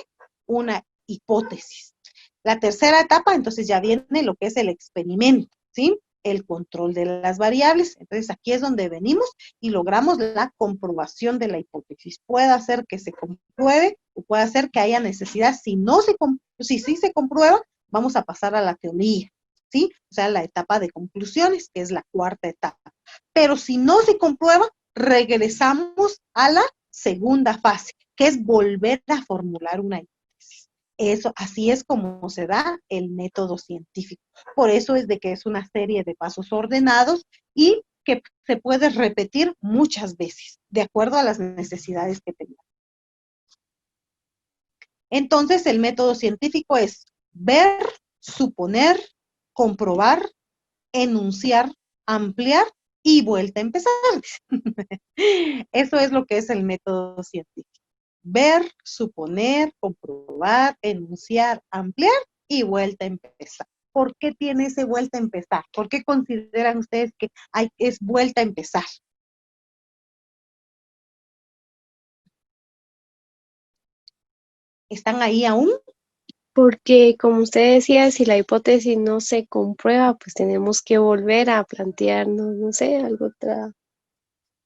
una hipótesis. La tercera etapa, entonces ya viene lo que es el experimento, ¿sí? El control de las variables. Entonces, aquí es donde venimos y logramos la comprobación de la hipótesis. Puede ser que se compruebe o puede ser que haya necesidad. Si sí se comprueba, vamos a pasar a la teoría, ¿sí? O sea, la etapa de conclusiones, que es la cuarta etapa. Pero si no se comprueba, regresamos a la segunda fase, que es volver a formular una hipótesis. Eso, así es como se da el método científico. Por eso es de que es una serie de pasos ordenados y que se puede repetir muchas veces, de acuerdo a las necesidades que tengamos. Entonces, el método científico es ver, suponer, comprobar, enunciar, ampliar y vuelta a empezar. Eso es lo que es el método científico. Ver, suponer, comprobar, enunciar, ampliar y vuelta a empezar. ¿Por qué tiene ese vuelta a empezar? ¿Por qué consideran ustedes que es vuelta a empezar? ¿Están ahí aún? Porque, como usted decía, si la hipótesis no se comprueba, pues tenemos que volver a plantearnos, no sé,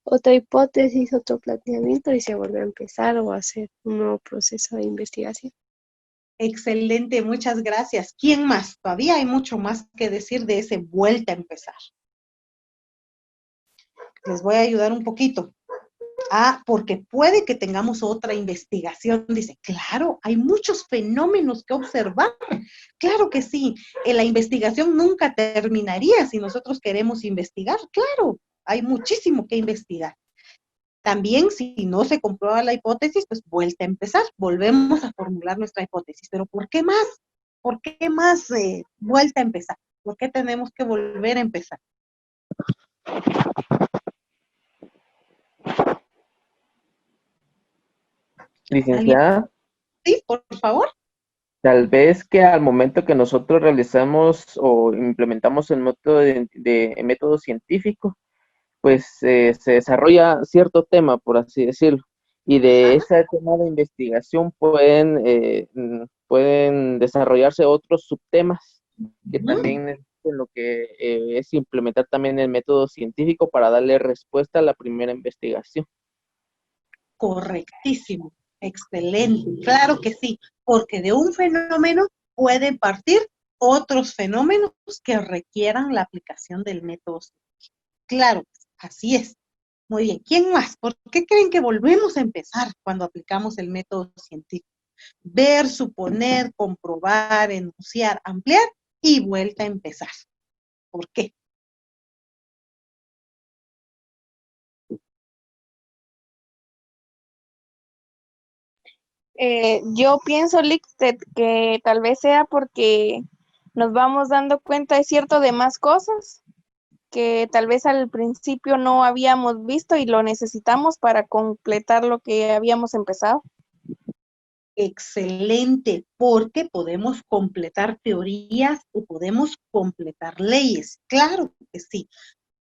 otra hipótesis, otro planteamiento y se vuelve a empezar o a hacer un nuevo proceso de investigación. Excelente, muchas gracias. ¿Quién más? Todavía hay mucho más que decir de ese vuelta a empezar. Les voy a ayudar un poquito. Porque puede que tengamos otra investigación. Dice, claro, hay muchos fenómenos que observar. Claro que sí. La investigación nunca terminaría si nosotros queremos investigar. Claro, hay muchísimo que investigar. También, si no se comprueba la hipótesis, pues vuelta a empezar. Volvemos a formular nuestra hipótesis. Pero ¿por qué más? ¿Por qué más vuelta a empezar? ¿Por qué tenemos que volver a empezar? ¿Alguien? Licenciada, Sí, por favor. tal vez que al momento que nosotros realizamos o implementamos el método el método científico, pues se desarrolla cierto tema, por así decirlo, y de Ajá. ese tema de investigación pueden desarrollarse otros subtemas que también necesitan lo que es implementar también el método científico para darle respuesta a la primera investigación. Correctísimo, excelente, claro que sí, porque de un fenómeno pueden partir otros fenómenos que requieran la aplicación del método científico. Claro, así es. Muy bien, ¿quién más? ¿Por qué creen que volvemos a empezar cuando aplicamos el método científico? Ver, suponer, comprobar, enunciar, ampliar y vuelta a empezar. ¿Por qué? Yo pienso, Lixted, que tal vez sea porque nos vamos dando cuenta, es cierto, de más cosas que tal vez al principio no habíamos visto y lo necesitamos para completar lo que habíamos empezado. Excelente, porque podemos completar teorías o podemos completar leyes. Claro que sí.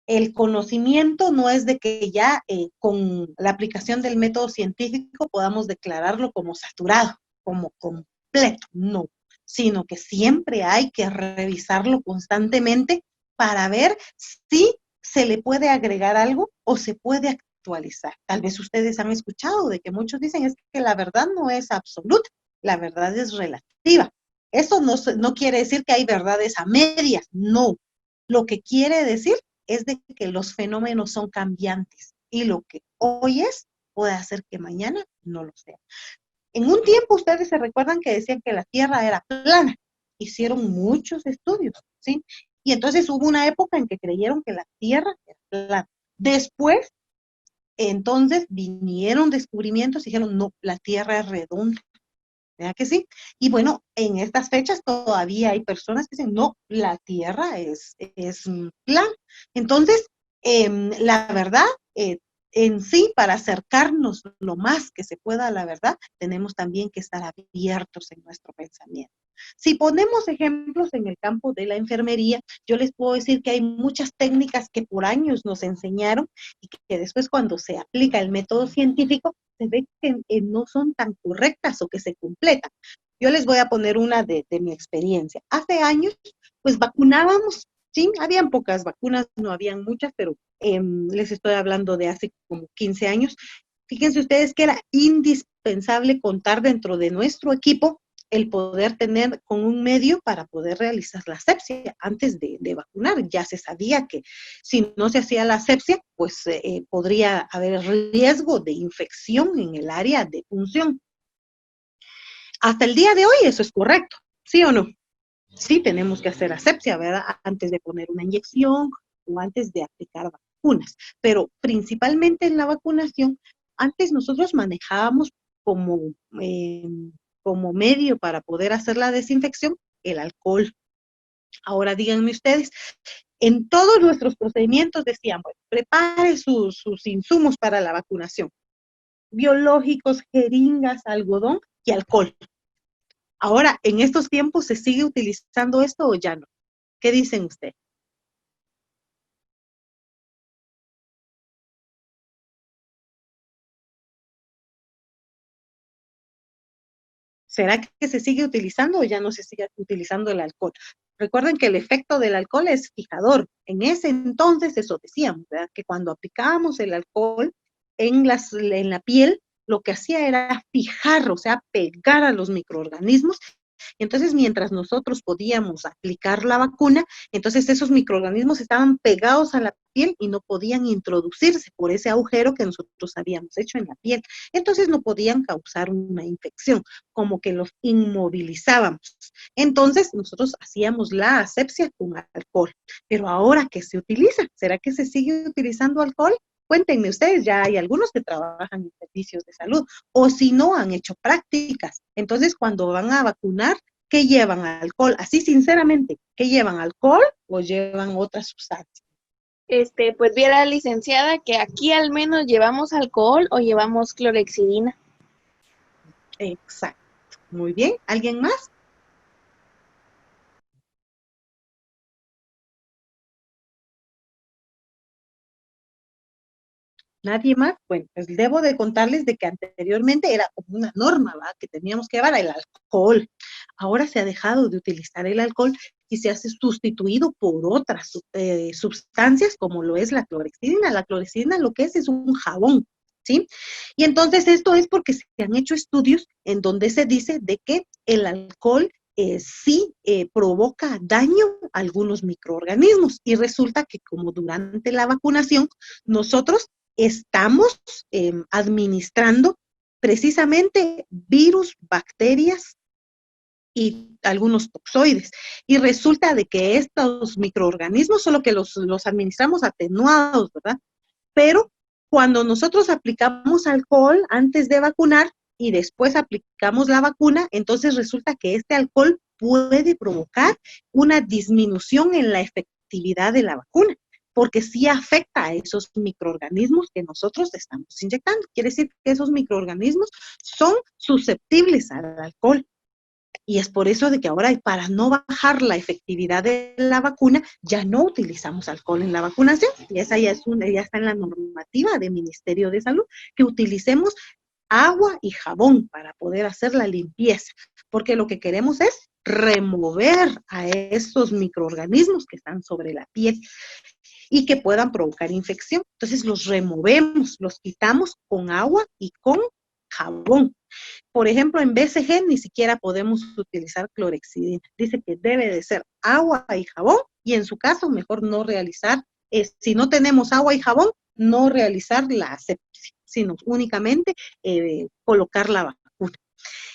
El conocimiento no es de que ya con la aplicación del método científico podamos declararlo como saturado, como completo, no, sino que siempre hay que revisarlo constantemente para ver si se le puede agregar algo o se puede actualizar. Tal vez ustedes han escuchado de que muchos dicen es que la verdad no es absoluta, la verdad es relativa. Eso no quiere decir que hay verdades a medias, no. Lo que quiere decir es de que los fenómenos son cambiantes y lo que hoy es puede hacer que mañana no lo sea. En un tiempo ustedes se recuerdan que decían que la Tierra era plana. Hicieron muchos estudios, ¿sí? Y entonces hubo una época en que creyeron que la Tierra era plana. Después, entonces vinieron descubrimientos y dijeron, no, la Tierra es redonda. ¿Verdad que sí? Y bueno, en estas fechas todavía hay personas que dicen, no, la Tierra es plana. Entonces, la verdad, en sí, para acercarnos lo más que se pueda a la verdad, tenemos también que estar abiertos en nuestro pensamiento. Si ponemos ejemplos en el campo de la enfermería, yo les puedo decir que hay muchas técnicas que por años nos enseñaron y que después cuando se aplica el método científico, se ve que no son tan correctas o que se completan. Yo les voy a poner una de mi experiencia. Hace años, pues vacunábamos, sí, habían pocas vacunas, no habían muchas, pero les estoy hablando de hace como 15 años. Fíjense ustedes que era indispensable contar dentro de nuestro equipo el poder tener con un medio para poder realizar la asepsia antes de vacunar. Ya se sabía que si no se hacía la asepsia, pues podría haber riesgo de infección en el área de punción. Hasta el día de hoy eso es correcto, ¿sí o no? Sí tenemos que hacer asepsia, ¿verdad? Antes de poner una inyección o antes de aplicar vacunas. Pero principalmente en la vacunación, antes nosotros manejábamos como, como medio para poder hacer la desinfección el alcohol. Ahora díganme ustedes, en todos nuestros procedimientos decían, bueno, prepare sus insumos para la vacunación. Biológicos, jeringas, algodón y alcohol. Ahora, en estos tiempos, ¿se sigue utilizando esto o ya no? ¿Qué dicen ustedes? ¿Será que se sigue utilizando o ya no se sigue utilizando el alcohol? Recuerden que el efecto del alcohol es fijador. En ese entonces eso decíamos, ¿verdad? Que cuando aplicábamos el alcohol en la piel, lo que hacía era fijar, o sea, pegar a los microorganismos. Entonces, mientras nosotros podíamos aplicar la vacuna, entonces esos microorganismos estaban pegados a la piel y no podían introducirse por ese agujero que nosotros habíamos hecho en la piel. Entonces no podían causar una infección, como que los inmovilizábamos. Entonces nosotros hacíamos la asepsia con alcohol. Pero ahora, ¿qué se utiliza? ¿Será que se sigue utilizando alcohol? Cuéntenme ustedes, ya hay algunos que trabajan en servicios de salud, o si no, han hecho prácticas. Entonces, cuando van a vacunar, ¿qué llevan? Alcohol. Así, sinceramente, ¿qué llevan? ¿Alcohol o llevan otras sustancias? Pues viera, licenciada, que aquí al menos llevamos alcohol o llevamos clorexidina. Exacto. Muy bien. ¿Alguien más? ¿Nadie más? Bueno, pues debo de contarles de que anteriormente era como una norma, ¿va? Que teníamos que llevar el alcohol. Ahora se ha dejado de utilizar el alcohol y se ha sustituido por otras sustancias como lo es la clorexidina. La clorexidina lo que es un jabón, ¿sí? Y entonces esto es porque se han hecho estudios en donde se dice de que el alcohol sí provoca daño a algunos microorganismos y resulta que como durante la vacunación nosotros estamos administrando precisamente virus, bacterias y algunos toxoides. Y resulta de que estos microorganismos, solo que los administramos atenuados, ¿verdad? Pero cuando nosotros aplicamos alcohol antes de vacunar y después aplicamos la vacuna, entonces resulta que este alcohol puede provocar una disminución en la efectividad de la vacuna, porque sí afecta a esos microorganismos que nosotros estamos inyectando. Quiere decir que esos microorganismos son susceptibles al alcohol. Y es por eso de que ahora, para no bajar la efectividad de la vacuna, ya no utilizamos alcohol en la vacunación. Y esa ya está en la normativa del Ministerio de Salud, que utilicemos agua y jabón para poder hacer la limpieza, porque lo que queremos es remover a esos microorganismos que están sobre la piel y que puedan provocar infección. Entonces los removemos, los quitamos con agua y con jabón. Por ejemplo, en BCG ni siquiera podemos utilizar clorexidina. Dice que debe de ser agua y jabón y en su caso mejor no realizar, si no tenemos agua y jabón, no realizar la asepsia, sino únicamente colocar la vacuna.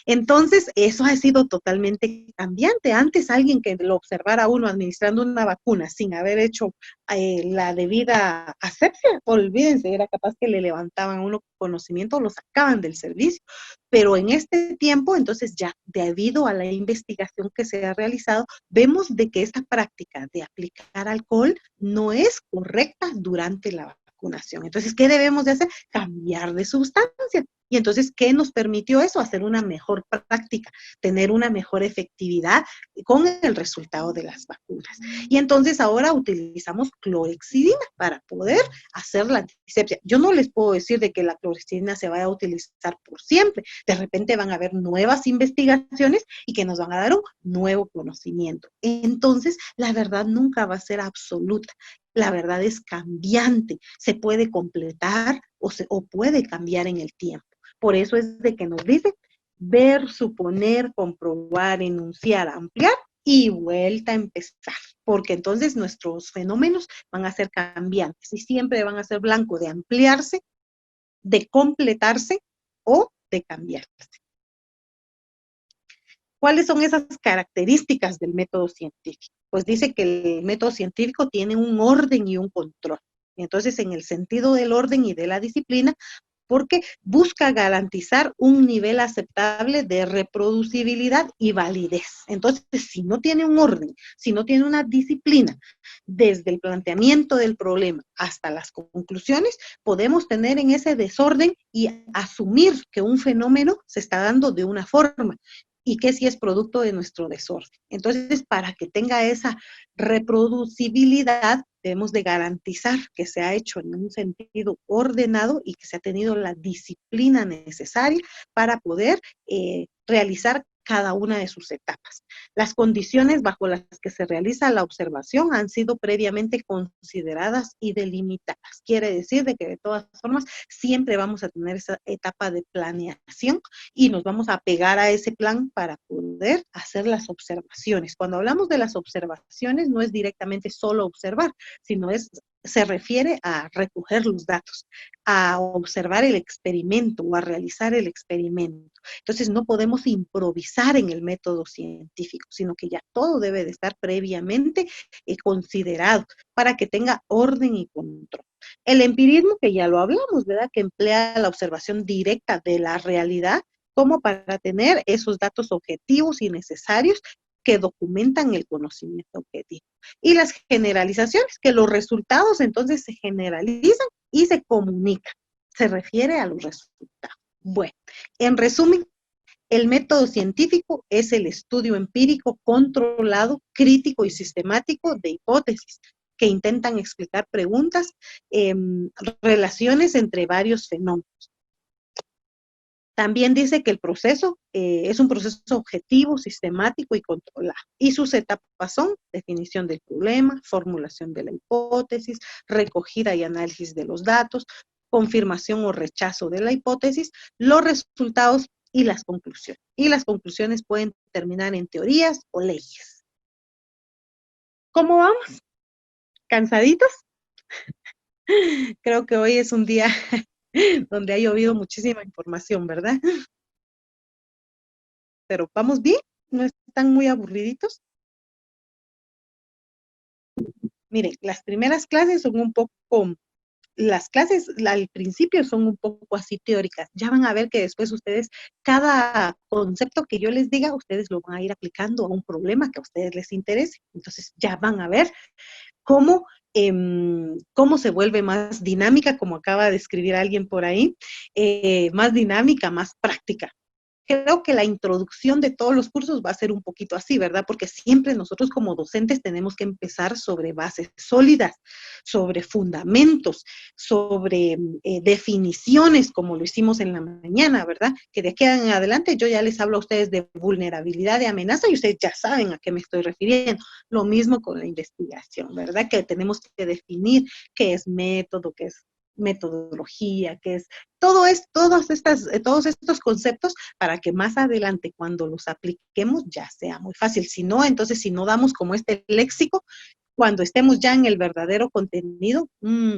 Entonces, eso ha sido totalmente cambiante. Antes, alguien que lo observara a uno administrando una vacuna sin haber hecho la debida asepsia, olvídense, era capaz que le levantaban a uno conocimiento, lo sacaban del servicio. Pero en este tiempo, entonces ya debido a la investigación que se ha realizado, vemos de que esta práctica de aplicar alcohol no es correcta durante la vacunación. Entonces, ¿qué debemos de hacer? Cambiar de sustancia. Y entonces, ¿qué nos permitió eso? Hacer una mejor práctica, tener una mejor efectividad con el resultado de las vacunas. Y entonces ahora utilizamos clorexidina para poder hacer la antisepsia. Yo no les puedo decir de que la clorexidina se vaya a utilizar por siempre. De repente van a haber nuevas investigaciones y que nos van a dar un nuevo conocimiento. Entonces, la verdad nunca va a ser absoluta. La verdad es cambiante. Se puede completar o puede cambiar en el tiempo. Por eso es de que nos dice ver, suponer, comprobar, enunciar, ampliar y vuelta a empezar, porque entonces nuestros fenómenos van a ser cambiantes y siempre van a ser blanco de ampliarse, de completarse o de cambiarse. ¿Cuáles son esas características del método científico? Pues dice que el método científico tiene un orden y un control. Entonces, en el sentido del orden y de la disciplina, porque busca garantizar un nivel aceptable de reproducibilidad y validez. Entonces, si no tiene un orden, si no tiene una disciplina, desde el planteamiento del problema hasta las conclusiones, podemos tener en ese desorden y asumir que un fenómeno se está dando de una forma y que si es producto de nuestro desorden. Entonces, para que tenga esa reproducibilidad, debemos de garantizar que se ha hecho en un sentido ordenado y que se ha tenido la disciplina necesaria para poder realizar cada una de sus etapas. Las condiciones bajo las que se realiza la observación han sido previamente consideradas y delimitadas. Quiere decir de que de todas formas siempre vamos a tener esa etapa de planeación y nos vamos a pegar a ese plan para poder hacer las observaciones. Cuando hablamos de las observaciones no es directamente solo observar, sino se refiere a recoger los datos, a observar el experimento o a realizar el experimento. Entonces no podemos improvisar en el método científico, sino que ya todo debe de estar previamente considerado para que tenga orden y control. El empirismo, que ya lo hablamos, ¿verdad? Que emplea la observación directa de la realidad como para tener esos datos objetivos y necesarios que documentan el conocimiento objetivo. Y las generalizaciones, que los resultados entonces se generalizan y se comunican. Se refiere a los resultados. Bueno, en resumen, el método científico es el estudio empírico controlado, crítico y sistemático de hipótesis que intentan explicar preguntas, relaciones entre varios fenómenos. También dice que el proceso es un proceso objetivo, sistemático y controlado. Y sus etapas son definición del problema, formulación de la hipótesis, recogida y análisis de los datos, confirmación o rechazo de la hipótesis, los resultados y las conclusiones. Y las conclusiones pueden terminar en teorías o leyes. ¿Cómo vamos? ¿Cansaditos? Creo que hoy es un día donde ha llovido muchísima información, ¿verdad? Pero ¿vamos bien? ¿No están muy aburriditos? Miren, las primeras clases son un poco, las clases al principio son un poco así teóricas. Ya van a ver que después ustedes, cada concepto que yo les diga, ustedes lo van a ir aplicando a un problema que a ustedes les interese. Entonces ya van a ver cómo se vuelve más dinámica, como acaba de escribir alguien por ahí, más dinámica, más práctica. Creo que la introducción de todos los cursos va a ser un poquito así, ¿verdad? Porque siempre nosotros como docentes tenemos que empezar sobre bases sólidas, sobre fundamentos, sobre definiciones, como lo hicimos en la mañana, ¿verdad? Que de aquí en adelante yo ya les hablo a ustedes de vulnerabilidad, de amenaza, y ustedes ya saben a qué me estoy refiriendo. Lo mismo con la investigación, ¿verdad? Que tenemos que definir qué es método, qué es metodología, qué es todos estos conceptos para que más adelante cuando los apliquemos ya sea muy fácil. Si no, entonces si no damos como este léxico, cuando estemos ya en el verdadero contenido,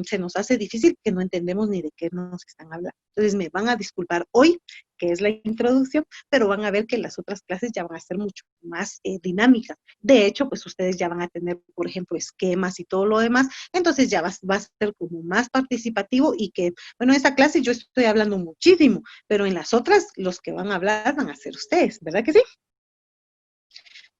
se nos hace difícil que no entendemos ni de qué nos están hablando. Entonces me van a disculpar hoy, que es la introducción, pero van a ver que las otras clases ya van a ser mucho más dinámicas. De hecho, pues ustedes ya van a tener, por ejemplo, esquemas y todo lo demás, entonces ya va a ser como más participativo y que, bueno, en esta clase yo estoy hablando muchísimo, pero en las otras los que van a hablar van a ser ustedes, ¿verdad que sí?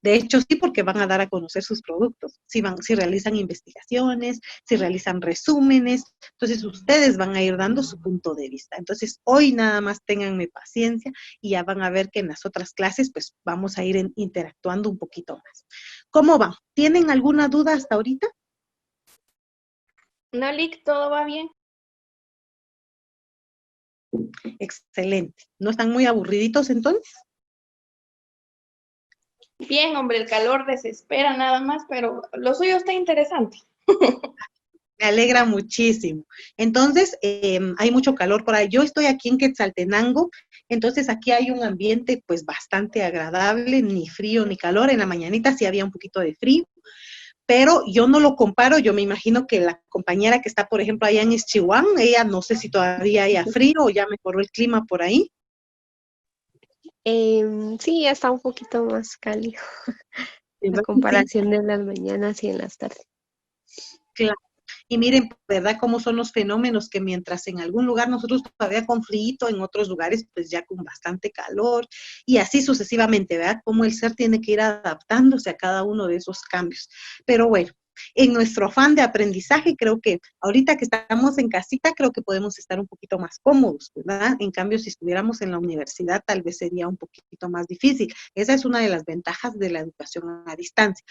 De hecho, sí, porque van a dar a conocer sus productos. Si realizan investigaciones, si realizan resúmenes, entonces ustedes van a ir dando su punto de vista. Entonces, hoy nada más ténganme paciencia y ya van a ver que en las otras clases, pues vamos a ir interactuando un poquito más. ¿Cómo van? ¿Tienen alguna duda hasta ahorita? No, Lick, todo va bien. Excelente. ¿No están muy aburriditos entonces? Bien, hombre, el calor desespera nada más, pero lo suyo está interesante. Me alegra muchísimo. Entonces, hay mucho calor por ahí. Yo estoy aquí en Quetzaltenango, entonces aquí hay un ambiente pues bastante agradable, ni frío ni calor. En la mañanita sí había un poquito de frío, pero yo no lo comparo. Yo me imagino que la compañera que está, por ejemplo, allá en Ischiguán, ella no sé si todavía haya frío o ya mejoró el clima por ahí. Sí, ya está un poquito más cálido a Sí, comparación de las mañanas y en las tardes. claro. Y miren, ¿verdad? Cómo son los fenómenos que mientras en algún lugar nosotros todavía con frío, en otros lugares pues ya con bastante calor y así sucesivamente, ¿verdad? Cómo el ser tiene que ir adaptándose a cada uno de esos cambios. Pero bueno, en nuestro afán de aprendizaje, creo que ahorita que estamos en casita, creo que podemos estar un poquito más cómodos, ¿verdad? En cambio, si estuviéramos en la universidad, tal vez sería un poquito más difícil. Esa es una de las ventajas de la educación a distancia.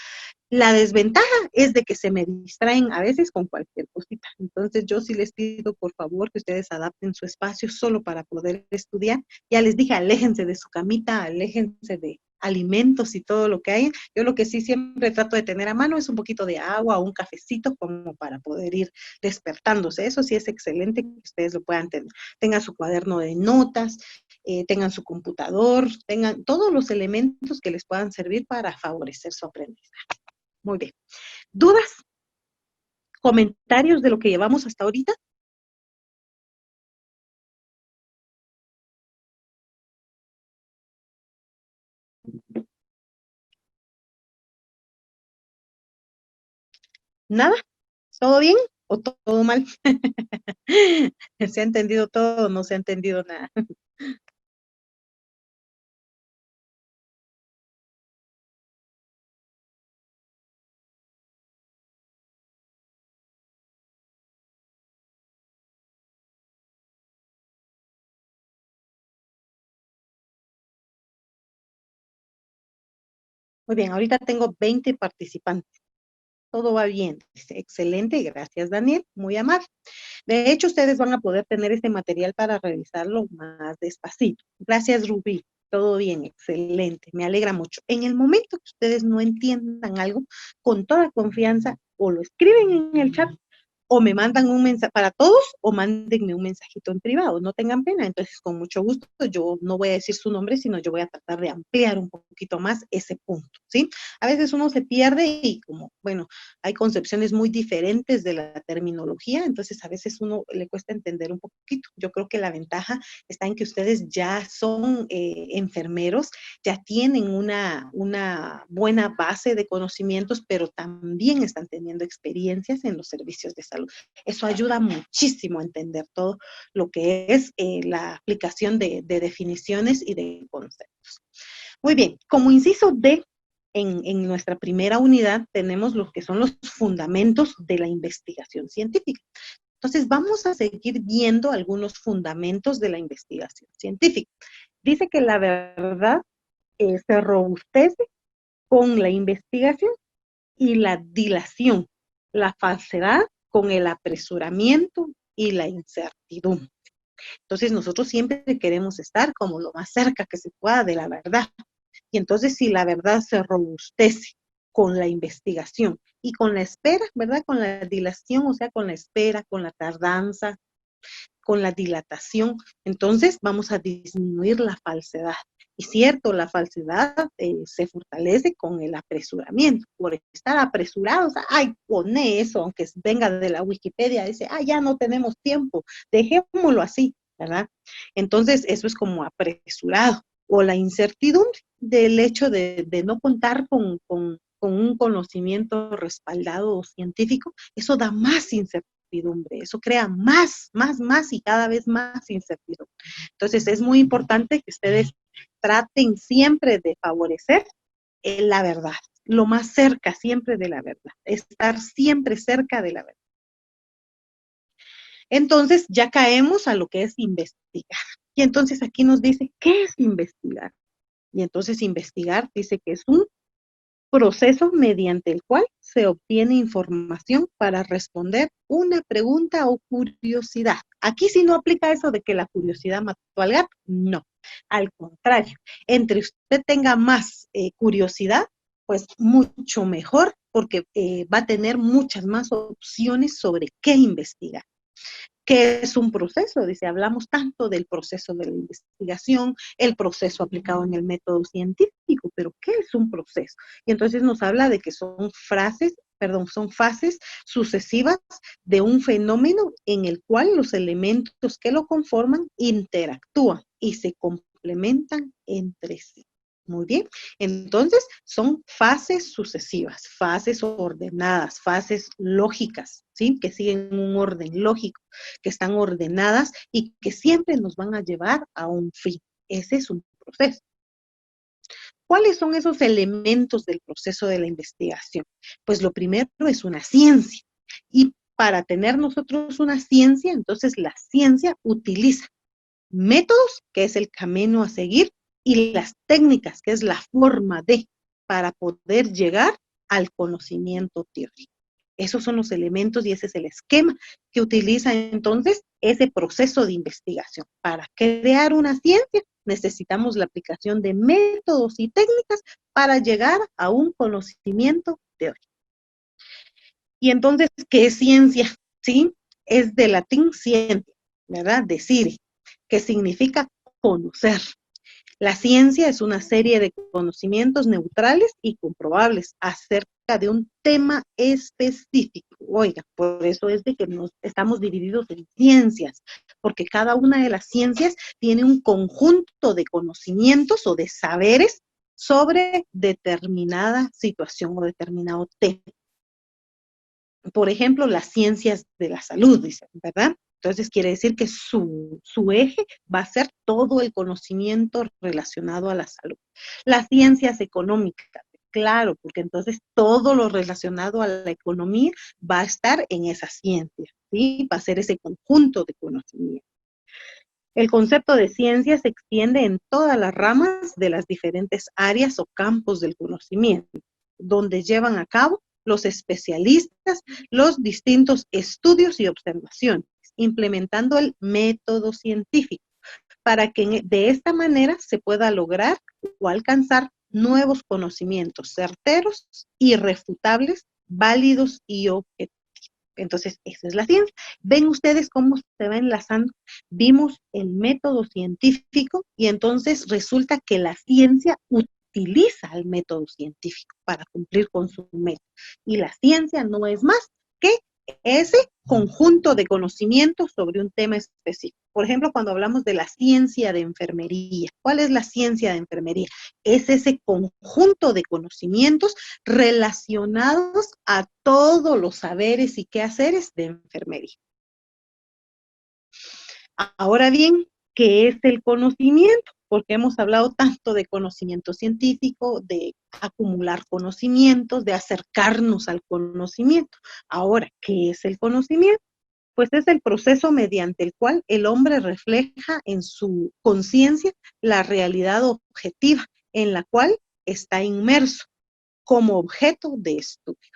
La desventaja es de que se me distraen a veces con cualquier cosita. Entonces yo sí les pido por favor que ustedes adapten su espacio solo para poder estudiar. Ya les dije, aléjense de su camita, aléjense de alimentos y todo lo que hay. Yo lo que sí siempre trato de tener a mano es un poquito de agua o un cafecito como para poder ir despertándose. Eso sí es excelente que ustedes lo puedan tener. Tengan su cuaderno de notas, tengan su computador, tengan todos los elementos que les puedan servir para favorecer su aprendizaje. Muy bien. ¿Dudas? ¿Comentarios de lo que llevamos hasta ahorita? ¿Nada? ¿Todo bien o todo mal? ¿Se ha entendido todo o no se ha entendido nada? Muy bien, ahorita tengo 20 participantes. Todo va bien. Dice, excelente, gracias Daniel, muy amable. De hecho, ustedes van a poder tener este material para revisarlo más despacito. Gracias Rubí, todo bien, excelente, me alegra mucho. En el momento que ustedes no entiendan algo, con toda confianza, o lo escriben en el chat o me mandan un mensaje para todos o mándenme un mensajito en privado, no tengan pena. Entonces, con mucho gusto, yo no voy a decir su nombre, sino yo voy a tratar de ampliar un poquito más ese punto, ¿sí? A veces uno se pierde y como, bueno, hay concepciones muy diferentes de la terminología, entonces a veces uno le cuesta entender un poquito. Yo creo que la ventaja está en que ustedes ya son enfermeros, ya tienen una buena base de conocimientos, pero también están teniendo experiencias en los servicios de salud. Eso ayuda muchísimo a entender todo lo que es la aplicación de definiciones y de conceptos. Muy bien, como inciso D, en nuestra primera unidad tenemos lo que son los fundamentos de la investigación científica. Entonces, vamos a seguir viendo algunos fundamentos de la investigación científica. Dice que la verdad se robustece con la investigación y la dilación, la falsedad con el apresuramiento y la incertidumbre. Entonces nosotros siempre queremos estar como lo más cerca que se pueda de la verdad. Y entonces si la verdad se robustece con la investigación y con la espera, ¿verdad? Con la dilación, o sea, con la espera, con la tardanza, con la dilatación, entonces vamos a disminuir la falsedad. Y cierto, la falsedad se fortalece con el apresuramiento. Por estar apresurados, ay, pone eso, aunque venga de la Wikipedia, dice, ya no tenemos tiempo, dejémoslo así, ¿verdad? Entonces, eso es como apresurado. O la incertidumbre del hecho de no contar con un conocimiento respaldado científico, eso da más incertidumbre, eso crea más y cada vez más incertidumbre. Entonces es muy importante que ustedes traten siempre de favorecer la verdad, lo más cerca siempre de la verdad, estar siempre cerca de la verdad. Entonces ya caemos a lo que es investigar. Y entonces aquí nos dice, ¿qué es investigar? Y entonces investigar dice que es un proceso mediante el cual se obtiene información para responder una pregunta o curiosidad. Aquí sí no aplica eso de que la curiosidad mató al gato, no. Al contrario, entre usted tenga más curiosidad, pues mucho mejor, porque va a tener muchas más opciones sobre qué investigar. ¿Qué es un proceso? Dice, hablamos tanto del proceso de la investigación, el proceso aplicado en el método científico, pero ¿qué es un proceso? Y entonces nos habla de que son son fases sucesivas de un fenómeno en el cual los elementos que lo conforman interactúan y se complementan entre sí. Muy bien, entonces son fases sucesivas, fases ordenadas, fases lógicas, ¿sí? Que siguen un orden lógico, que están ordenadas y que siempre nos van a llevar a un fin. Ese es un proceso. ¿Cuáles son esos elementos del proceso de la investigación? Pues lo primero es una ciencia. Y para tener nosotros una ciencia, entonces la ciencia utiliza métodos, que es el camino a seguir, y las técnicas, que es la forma de, para poder llegar al conocimiento teórico. Esos son los elementos y ese es el esquema que utiliza entonces ese proceso de investigación. Para crear una ciencia necesitamos la aplicación de métodos y técnicas para llegar a un conocimiento teórico. Y entonces, ¿qué es ciencia? ¿Sí? Es de latín scientia, ¿verdad? Decir, que significa conocer. La ciencia es una serie de conocimientos neutrales y comprobables acerca de un tema específico. Oiga, por eso es de que estamos divididos en ciencias, porque cada una de las ciencias tiene un conjunto de conocimientos o de saberes sobre determinada situación o determinado tema. Por ejemplo, las ciencias de la salud, dicen, ¿verdad? Entonces quiere decir que su eje va a ser todo el conocimiento relacionado a la salud. Las ciencias económicas, claro, porque entonces todo lo relacionado a la economía va a estar en esa ciencia, ¿sí? Va a ser ese conjunto de conocimiento. El concepto de ciencia se extiende en todas las ramas de las diferentes áreas o campos del conocimiento, donde llevan a cabo los especialistas los distintos estudios y observaciones, implementando el método científico, para que de esta manera se pueda lograr o alcanzar nuevos conocimientos certeros, irrefutables, válidos y objetivos. Entonces, esa es la ciencia. Ven ustedes cómo se va enlazando. Vimos el método científico y entonces resulta que la ciencia utiliza el método científico para cumplir con su método. Y la ciencia no es más que ese conjunto de conocimientos sobre un tema específico. Por ejemplo, cuando hablamos de la ciencia de enfermería, ¿cuál es la ciencia de enfermería? Es ese conjunto de conocimientos relacionados a todos los saberes y quehaceres de enfermería. Ahora bien, ¿qué es el conocimiento? Porque hemos hablado tanto de conocimiento científico, de acumular conocimientos, de acercarnos al conocimiento. Ahora, ¿qué es el conocimiento? Pues es el proceso mediante el cual el hombre refleja en su conciencia la realidad objetiva en la cual está inmerso como objeto de estudio.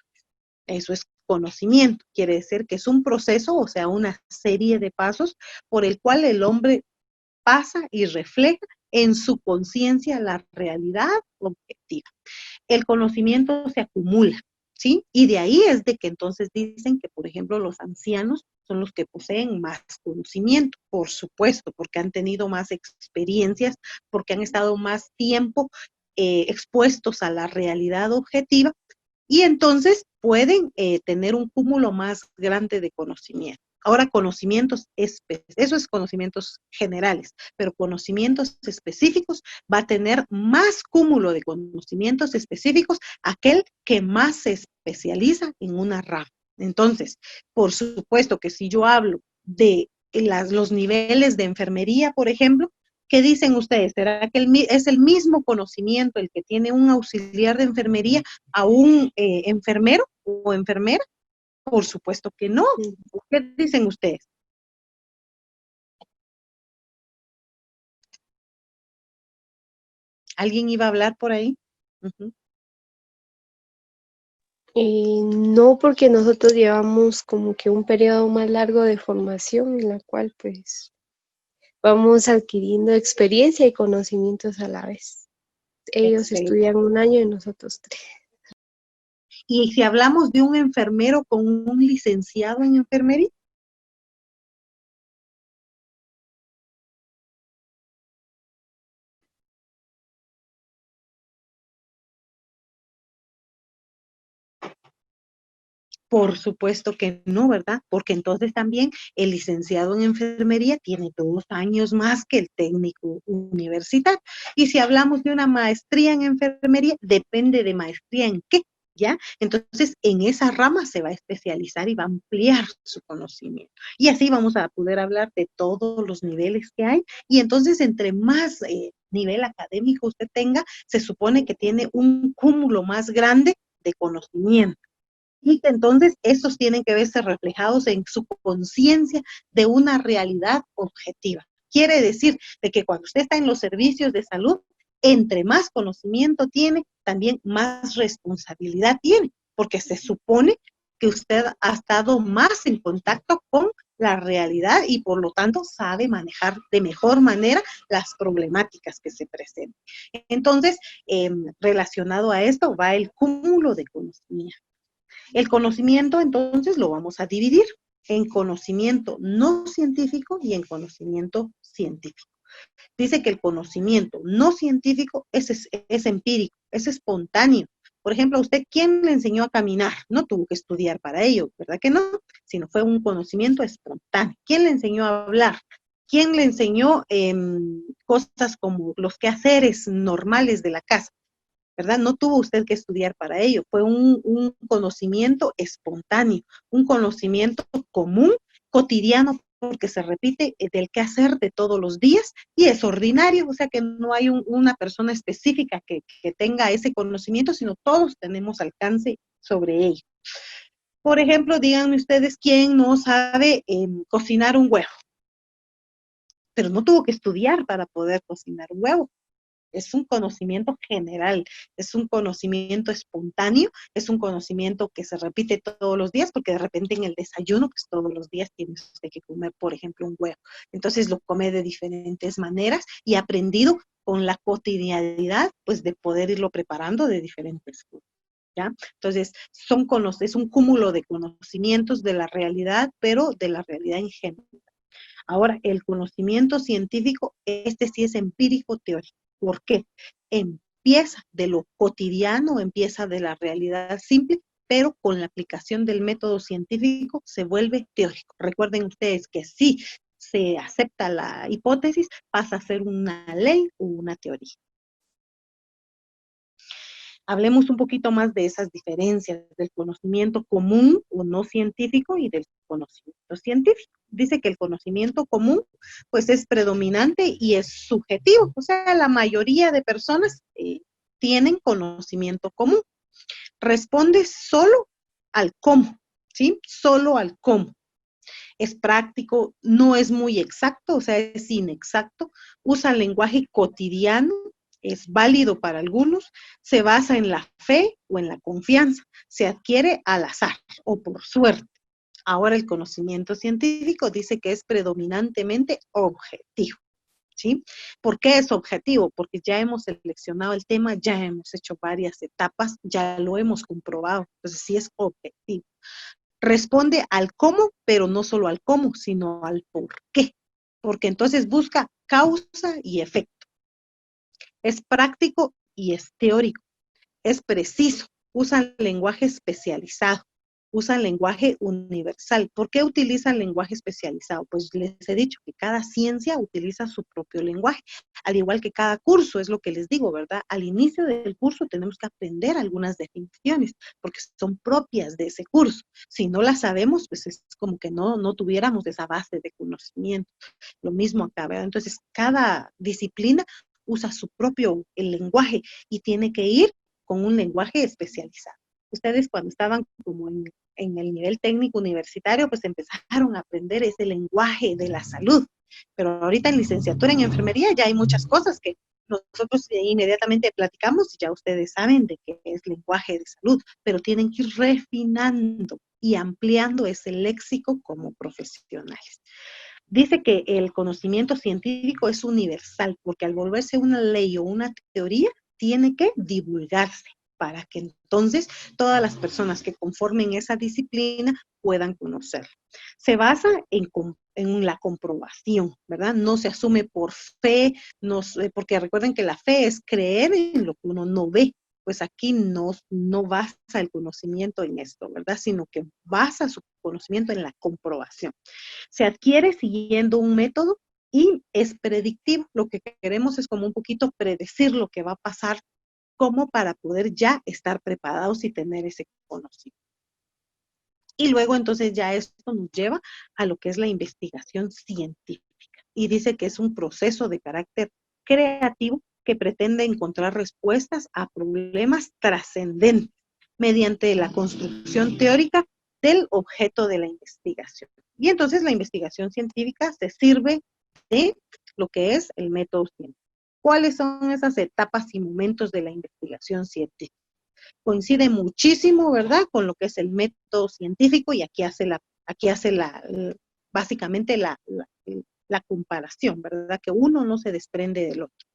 Eso es conocimiento, quiere decir que es un proceso, o sea, una serie de pasos por el cual el hombre pasa y refleja en su conciencia la realidad objetiva. El conocimiento se acumula, ¿sí? Y de ahí es de que entonces dicen que, por ejemplo, los ancianos son los que poseen más conocimiento, por supuesto, porque han tenido más experiencias, porque han estado más tiempo expuestos a la realidad objetiva y entonces pueden tener un cúmulo más grande de conocimiento. Ahora, conocimientos, eso es conocimientos generales, pero conocimientos específicos va a tener más cúmulo de conocimientos específicos aquel que más se especializa en una rama. Entonces, por supuesto que si yo hablo de los niveles de enfermería, por ejemplo, ¿Qué dicen ustedes? ¿Será que es el mismo conocimiento el que tiene un auxiliar de enfermería a un enfermero o enfermera? Por supuesto que no. ¿Qué dicen ustedes? ¿Alguien iba a hablar por ahí? Ujú. No, porque nosotros llevamos como que un periodo más largo de formación en la cual pues vamos adquiriendo experiencia y conocimientos a la vez. Ellos Excelente. estudian 1 año y nosotros 3. Y si hablamos de un enfermero con un licenciado en enfermería, por supuesto que no, ¿verdad? Porque entonces también el licenciado en enfermería tiene 2 años más que el técnico universitario. Y si hablamos de una maestría en enfermería, depende de maestría en qué, ¿ya? Entonces, en esa rama se va a especializar y va a ampliar su conocimiento. Y así vamos a poder hablar de todos los niveles que hay. Y entonces, entre más nivel académico usted tenga, se supone que tiene un cúmulo más grande de conocimiento y que entonces estos tienen que verse reflejados en su conciencia de una realidad objetiva. Quiere decir de que cuando usted está en los servicios de salud, entre más conocimiento tiene, también más responsabilidad tiene, porque se supone que usted ha estado más en contacto con la realidad y por lo tanto sabe manejar de mejor manera las problemáticas que se presentan. Entonces, relacionado a esto va el cúmulo de conocimiento. El conocimiento, entonces, lo vamos a dividir en conocimiento no científico y en conocimiento científico. Dice que el conocimiento no científico es empírico, es espontáneo. Por ejemplo, a usted, ¿quién le enseñó a caminar? No tuvo que estudiar para ello, ¿verdad que no? Sino fue un conocimiento espontáneo. ¿Quién le enseñó a hablar? ¿Quién le enseñó cosas como los quehaceres normales de la casa? ¿Verdad? No tuvo usted que estudiar para ello, fue un conocimiento espontáneo, un conocimiento común, cotidiano, porque se repite del quehacer de todos los días y es ordinario, o sea que no hay una persona específica que tenga ese conocimiento, sino todos tenemos alcance sobre ello. Por ejemplo, díganme ustedes quién no sabe cocinar un huevo, pero no tuvo que estudiar para poder cocinar un huevo. Es un conocimiento general, es un conocimiento espontáneo, es un conocimiento que se repite todos los días, porque de repente en el desayuno, pues todos los días tiene usted que comer, por ejemplo, un huevo. Entonces lo come de diferentes maneras y ha aprendido con la cotidianidad, pues de poder irlo preparando de diferentes formas. ¿Ya? Entonces, es un cúmulo de conocimientos de la realidad, pero de la realidad en general. Ahora, el conocimiento científico, este sí es empírico teórico. ¿Por qué? Empieza de lo cotidiano, empieza de la realidad simple, pero con la aplicación del método científico se vuelve teórico. Recuerden ustedes que si se acepta la hipótesis, pasa a ser una ley o una teoría. Hablemos un poquito más de esas diferencias del conocimiento común o no científico y del conocimiento científico. Dice que el conocimiento común pues es predominante y es subjetivo, o sea, la mayoría de personas tienen conocimiento común. Responde solo al cómo, ¿sí? Solo al cómo. Es práctico, no es muy exacto, o sea, es inexacto, usa lenguaje cotidiano, es válido para algunos, se basa en la fe o en la confianza, se adquiere al azar o por suerte. Ahora el conocimiento científico dice que es predominantemente objetivo. ¿Sí? ¿Por qué es objetivo? Porque ya hemos seleccionado el tema, ya hemos hecho varias etapas, ya lo hemos comprobado. Entonces sí es objetivo. Responde al cómo, pero no solo al cómo, sino al por qué. Porque entonces busca causa y efecto. Es práctico y es teórico. Es preciso. Usa lenguaje especializado. usan lenguaje universal. ¿Por qué utilizan lenguaje especializado? Pues les he dicho que cada ciencia utiliza su propio lenguaje, al igual que cada curso, es lo que les digo, ¿verdad? Al inicio del curso tenemos que aprender algunas definiciones, porque son propias de ese curso. Si no las sabemos, pues es como que no tuviéramos esa base de conocimiento. Lo mismo acá, ¿verdad? Entonces, cada disciplina usa su propio el lenguaje y tiene que ir con un lenguaje especializado. Ustedes cuando estaban como en el nivel técnico universitario, pues empezaron a aprender ese lenguaje de la salud. Pero ahorita en licenciatura en enfermería ya hay muchas cosas que nosotros inmediatamente platicamos y ya ustedes saben de qué es lenguaje de salud, pero tienen que ir refinando y ampliando ese léxico como profesionales. Dice que el conocimiento científico es universal, porque al volverse una ley o una teoría, tiene que divulgarse para que entonces todas las personas que conformen esa disciplina puedan conocerla. Se basa en la comprobación, ¿verdad? No se asume por fe, porque recuerden que la fe es creer en lo que uno no ve. Pues aquí no basa el conocimiento en esto, ¿verdad? Sino que basa su conocimiento en la comprobación. Se adquiere siguiendo un método y es predictivo. Lo que queremos es como un poquito predecir lo que va a pasar, como para poder ya estar preparados y tener ese conocimiento. Y luego entonces ya esto nos lleva a lo que es la investigación científica. Y dice que es un proceso de carácter creativo que pretende encontrar respuestas a problemas trascendentes mediante la construcción teórica del objeto de la investigación. Y entonces la investigación científica se sirve de lo que es el método científico. ¿Cuáles son esas etapas y momentos de la investigación científica? Coincide muchísimo, ¿verdad?, con lo que es el método científico y aquí hace básicamente la comparación, ¿verdad?, que uno no se desprende del otro.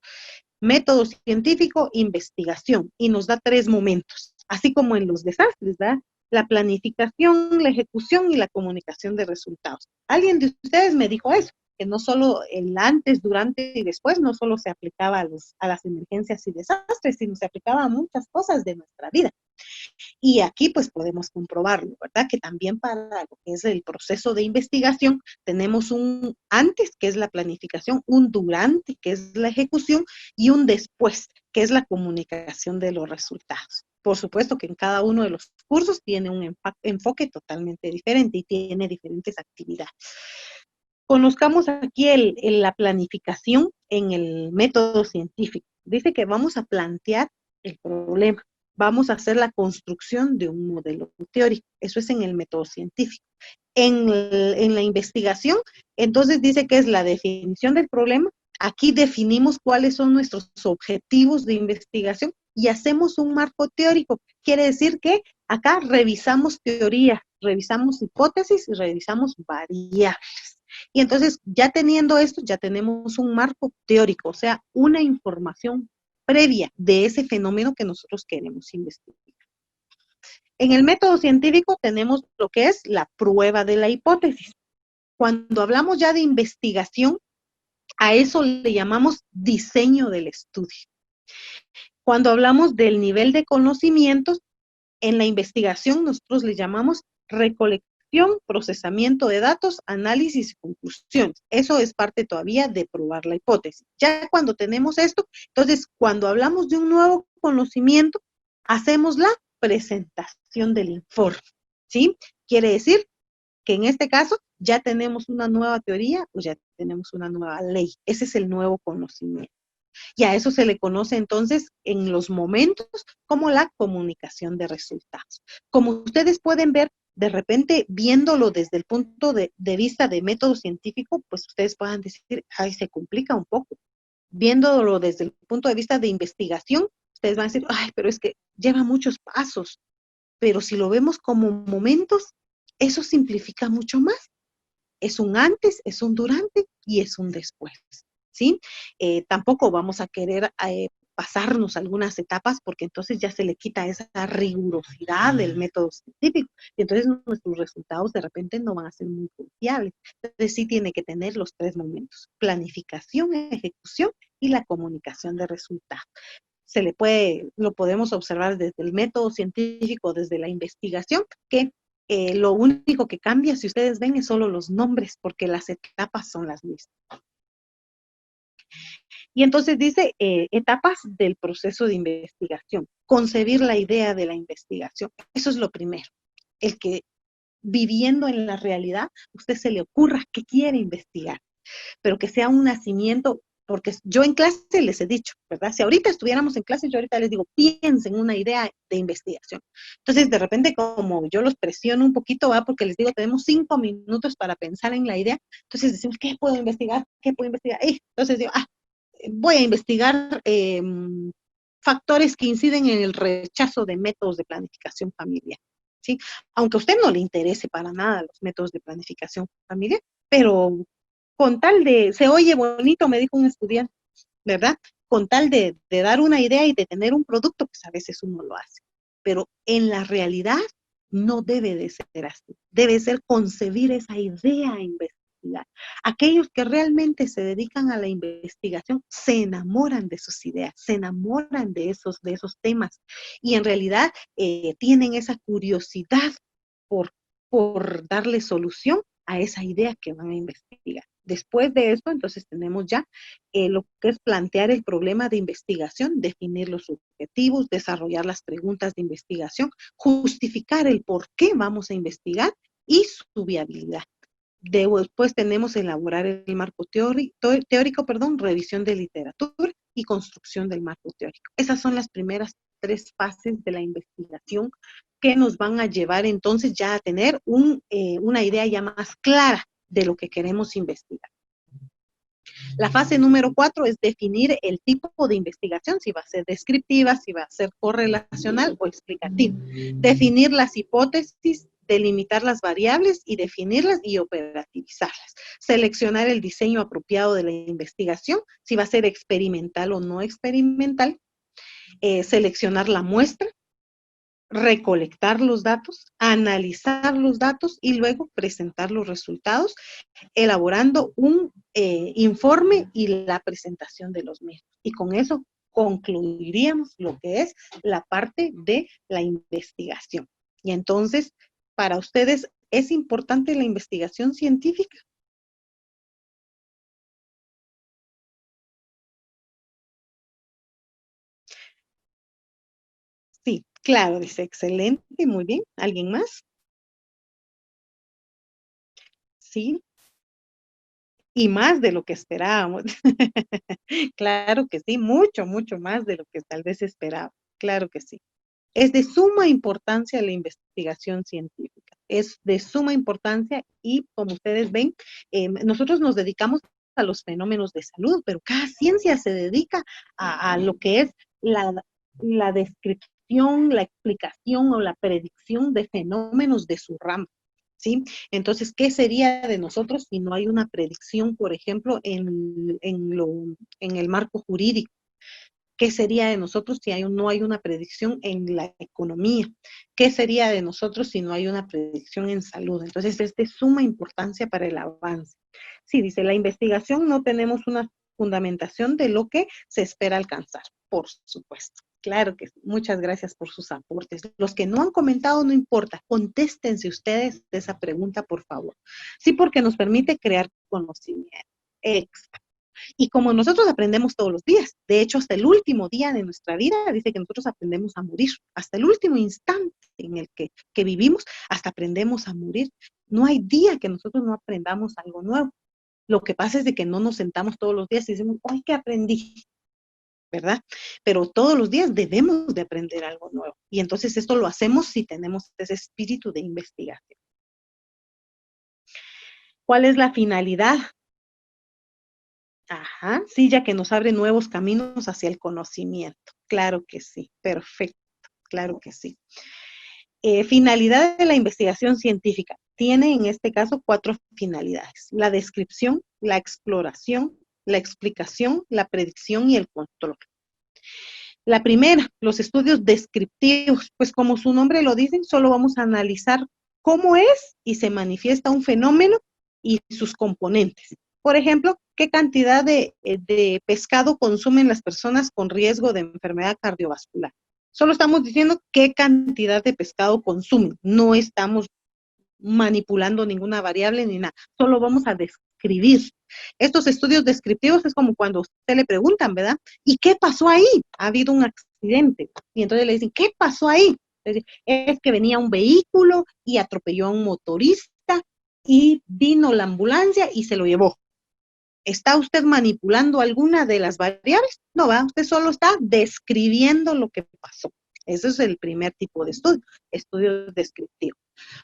Método científico, investigación, y nos da 3 momentos, así como en los desastres, ¿verdad? La planificación, la ejecución y la comunicación de resultados. Alguien de ustedes me dijo eso, que no solo el antes, durante y después, no solo se aplicaba a las emergencias y desastres, sino se aplicaba a muchas cosas de nuestra vida. Y aquí pues podemos comprobarlo, ¿verdad? Que también para lo que es el proceso de investigación tenemos un antes, que es la planificación, un durante, que es la ejecución, y un después, que es la comunicación de los resultados. Por supuesto que en cada uno de los cursos tiene un enfoque totalmente diferente y tiene diferentes actividades. Conozcamos aquí la planificación en el método científico. Dice que vamos a plantear el problema, vamos a hacer la construcción de un modelo teórico. Eso es en el método científico. En la investigación, entonces dice que es la definición del problema. Aquí definimos cuáles son nuestros objetivos de investigación y hacemos un marco teórico. Quiere decir que acá revisamos teoría, revisamos hipótesis y revisamos variables. Y entonces, ya teniendo esto, ya tenemos un marco teórico, o sea, una información previa de ese fenómeno que nosotros queremos investigar. En el método científico tenemos lo que es la prueba de la hipótesis. Cuando hablamos ya de investigación, a eso le llamamos diseño del estudio. Cuando hablamos del nivel de conocimientos, en la investigación nosotros le llamamos recolección, procesamiento de datos, análisis y conclusiones. Eso es parte todavía de probar la hipótesis. Ya cuando tenemos esto, entonces cuando hablamos de un nuevo conocimiento, hacemos la presentación del informe, ¿sí? Quiere decir que en este caso ya tenemos una nueva teoría o ya tenemos una nueva ley. Ese es el nuevo conocimiento. Y a eso se le conoce entonces en los momentos como la comunicación de resultados. Como ustedes pueden ver, de repente viéndolo desde el punto de vista de método científico, pues ustedes puedan decir, ay, se complica un poco. Viéndolo desde el punto de vista de investigación, ustedes van a decir, ay, pero es que lleva muchos pasos. Pero si lo vemos como momentos, eso simplifica mucho más. Es un antes, es un durante y es un después, ¿sí? Tampoco vamos a querer pasarnos algunas etapas porque entonces ya se le quita esa rigurosidad del método científico y entonces nuestros resultados de repente no van a ser muy confiables. Entonces sí tiene que tener los 3 momentos: planificación, ejecución y la comunicación de resultados. Lo podemos observar desde el método científico, desde la investigación, que Lo único que cambia, si ustedes ven, es solo los nombres, porque las etapas son las mismas. Y entonces dice etapas del proceso de investigación. Concebir la idea de la investigación. Eso es lo primero. El que viviendo en la realidad, usted se le ocurra que quiere investigar, pero que sea un nacimiento, porque yo en clase les he dicho, ¿verdad? Si ahorita estuviéramos en clase, yo ahorita les digo, piensen una idea de investigación. Entonces, de repente, como yo los presiono un poquito, ¿va? Porque les digo, tenemos 5 minutos para pensar en la idea, entonces decimos, ¿qué puedo investigar? ¿Qué puedo investigar? Entonces digo, voy a investigar factores que inciden en el rechazo de métodos de planificación familiar, ¿sí? Aunque a usted no le interese para nada los métodos de planificación familiar, pero con tal de, se oye bonito, me dijo un estudiante, ¿verdad? Con tal de dar una idea y de tener un producto, pues a veces uno lo hace. Pero en la realidad no debe de ser así. Debe ser concebir esa idea a investigar. Aquellos que realmente se dedican a la investigación se enamoran de sus ideas, se enamoran de esos temas y en realidad tienen esa curiosidad por, por darle solución a esa idea que van a investigar. Después de esto, entonces tenemos ya lo que es plantear el problema de investigación, definir los objetivos, desarrollar las preguntas de investigación, justificar el por qué vamos a investigar y su viabilidad. Después tenemos elaborar el marco teórico, revisión de literatura y construcción del marco teórico. Esas son las primeras 3 fases de la investigación que nos van a llevar entonces ya a tener una idea ya más clara de lo que queremos investigar. La fase número 4 es definir el tipo de investigación, si va a ser descriptiva, si va a ser correlacional o explicativa. Definir las hipótesis, delimitar las variables y definirlas y operativizarlas. Seleccionar el diseño apropiado de la investigación, si va a ser experimental o no experimental. Seleccionar la muestra, recolectar los datos, analizar los datos y luego presentar los resultados, elaborando un informe y la presentación de los mismos. Y con eso concluiríamos lo que es la parte de la investigación. Y entonces, para ustedes, ¿es importante la investigación científica? Sí, claro, dice, excelente, muy bien. ¿Alguien más? Sí, y más de lo que esperábamos. Claro que sí, mucho, mucho más de lo que tal vez esperaba. Claro que sí. Es de suma importancia la investigación científica. Es de suma importancia y como ustedes ven, nosotros nos dedicamos a los fenómenos de salud, pero cada ciencia se dedica a lo que es la descripción, la explicación o la predicción de fenómenos de su rama. ¿Sí? Entonces, ¿qué sería de nosotros si no hay una predicción, por ejemplo, en el marco jurídico? ¿Qué sería de nosotros si no hay una predicción en la economía? ¿Qué sería de nosotros si no hay una predicción en salud? Entonces, es de suma importancia para el avance. Sí, dice, la investigación no tenemos una fundamentación de lo que se espera alcanzar, por supuesto. Claro que sí. Muchas gracias por sus aportes. Los que no han comentado, no importa. Contéstense ustedes de esa pregunta, por favor. Sí, porque nos permite crear conocimiento. Exacto. Y como nosotros aprendemos todos los días, de hecho, hasta el último día de nuestra vida, dice que nosotros aprendemos a morir. Hasta el último instante en el que vivimos, hasta aprendemos a morir. No hay día que nosotros no aprendamos algo nuevo. Lo que pasa es de que no nos sentamos todos los días y decimos, ¡ay, qué aprendí! ¿Verdad? Pero todos los días debemos de aprender algo nuevo. Y entonces esto lo hacemos si tenemos ese espíritu de investigación. ¿Cuál es la finalidad? Ajá, sí, ya que nos abre nuevos caminos hacia el conocimiento. Claro que sí, perfecto, claro que sí. Finalidad de la investigación científica. Tiene en este caso 4 finalidades. La descripción, la exploración, la explicación, la predicción y el control. La primera, los estudios descriptivos, pues como su nombre lo dice, solo vamos a analizar cómo es y se manifiesta un fenómeno y sus componentes. Por ejemplo, qué cantidad de pescado consumen las personas con riesgo de enfermedad cardiovascular. Solo estamos diciendo qué cantidad de pescado consumen, no estamos manipulando ninguna variable ni nada, solo vamos a describir. Estos estudios descriptivos es como cuando a usted le preguntan, ¿verdad? ¿Y qué pasó ahí? Ha habido un accidente. Y entonces le dicen, ¿qué pasó ahí? Es que venía un vehículo y atropelló a un motorista y vino la ambulancia y se lo llevó. ¿Está usted manipulando alguna de las variables? No, ¿verdad? Usted solo está describiendo lo que pasó. Ese es el primer tipo de estudio descriptivo.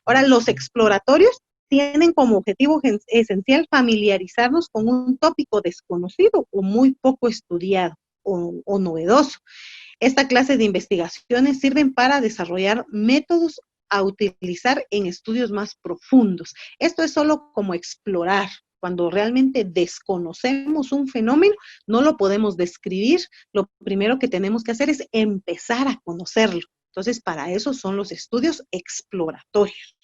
Ahora, los exploratorios tienen como objetivo esencial familiarizarnos con un tópico desconocido o muy poco estudiado o novedoso. Esta clase de investigaciones sirven para desarrollar métodos a utilizar en estudios más profundos. Esto es solo como explorar. Cuando realmente desconocemos un fenómeno, no lo podemos describir. Lo primero que tenemos que hacer es empezar a conocerlo. Entonces, para eso son los estudios exploratorios.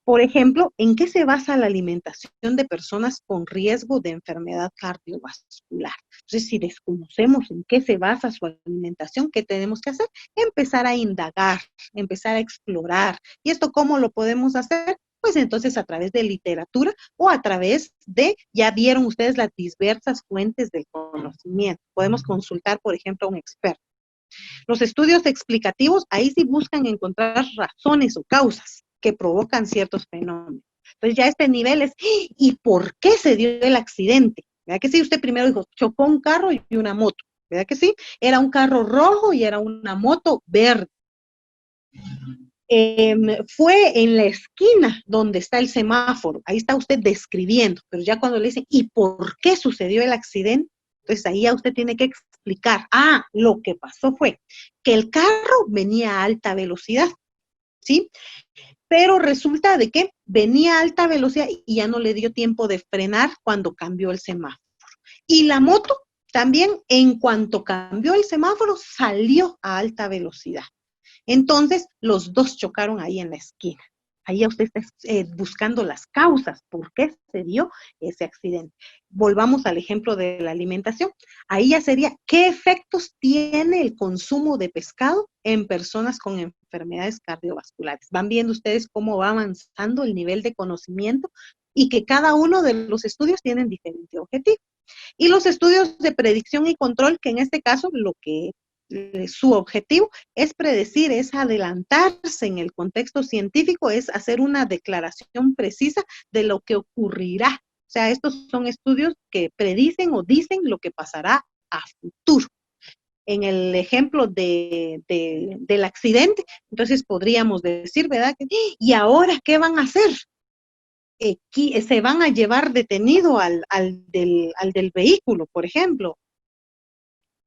Por ejemplo, ¿en qué se basa la alimentación de personas con riesgo de enfermedad cardiovascular? Entonces, si desconocemos en qué se basa su alimentación, ¿qué tenemos que hacer? Empezar a indagar, empezar a explorar. ¿Y esto cómo lo podemos hacer? Pues entonces a través de literatura o a través de, ya vieron ustedes las diversas fuentes del conocimiento. Podemos consultar, por ejemplo, a un experto. Los estudios explicativos, ahí sí buscan encontrar razones o causas que provocan ciertos fenómenos. Entonces ya este nivel es, ¿y por qué se dio el accidente? ¿Verdad que sí? Usted primero dijo, chocó un carro y una moto, ¿verdad que sí? Era un carro rojo y era una moto verde. Fue en la esquina donde está el semáforo, ahí está usted describiendo, pero ya cuando le dicen, ¿y por qué sucedió el accidente? Entonces ahí ya usted tiene que explicar, lo que pasó fue que el carro venía a alta velocidad, ¿sí? Pero resulta de que venía a alta velocidad y ya no le dio tiempo de frenar cuando cambió el semáforo. Y la moto también, en cuanto cambió el semáforo, salió a alta velocidad. Entonces, los dos chocaron ahí en la esquina. Ahí ya usted está buscando las causas, por qué se dio ese accidente. Volvamos al ejemplo de la alimentación. Ahí ya sería, ¿qué efectos tiene el consumo de pescado en personas con enfermedades cardiovasculares? Van viendo ustedes cómo va avanzando el nivel de conocimiento y que cada uno de los estudios tienen diferente objetivo. Y los estudios de predicción y control, que en este caso lo que su objetivo es predecir, es adelantarse en el contexto científico, es hacer una declaración precisa de lo que ocurrirá. O sea, estos son estudios que predicen o dicen lo que pasará a futuro. En el ejemplo del accidente, entonces podríamos decir, ¿verdad? ¿Y ahora qué van a hacer? Se van a llevar detenido al del vehículo, por ejemplo.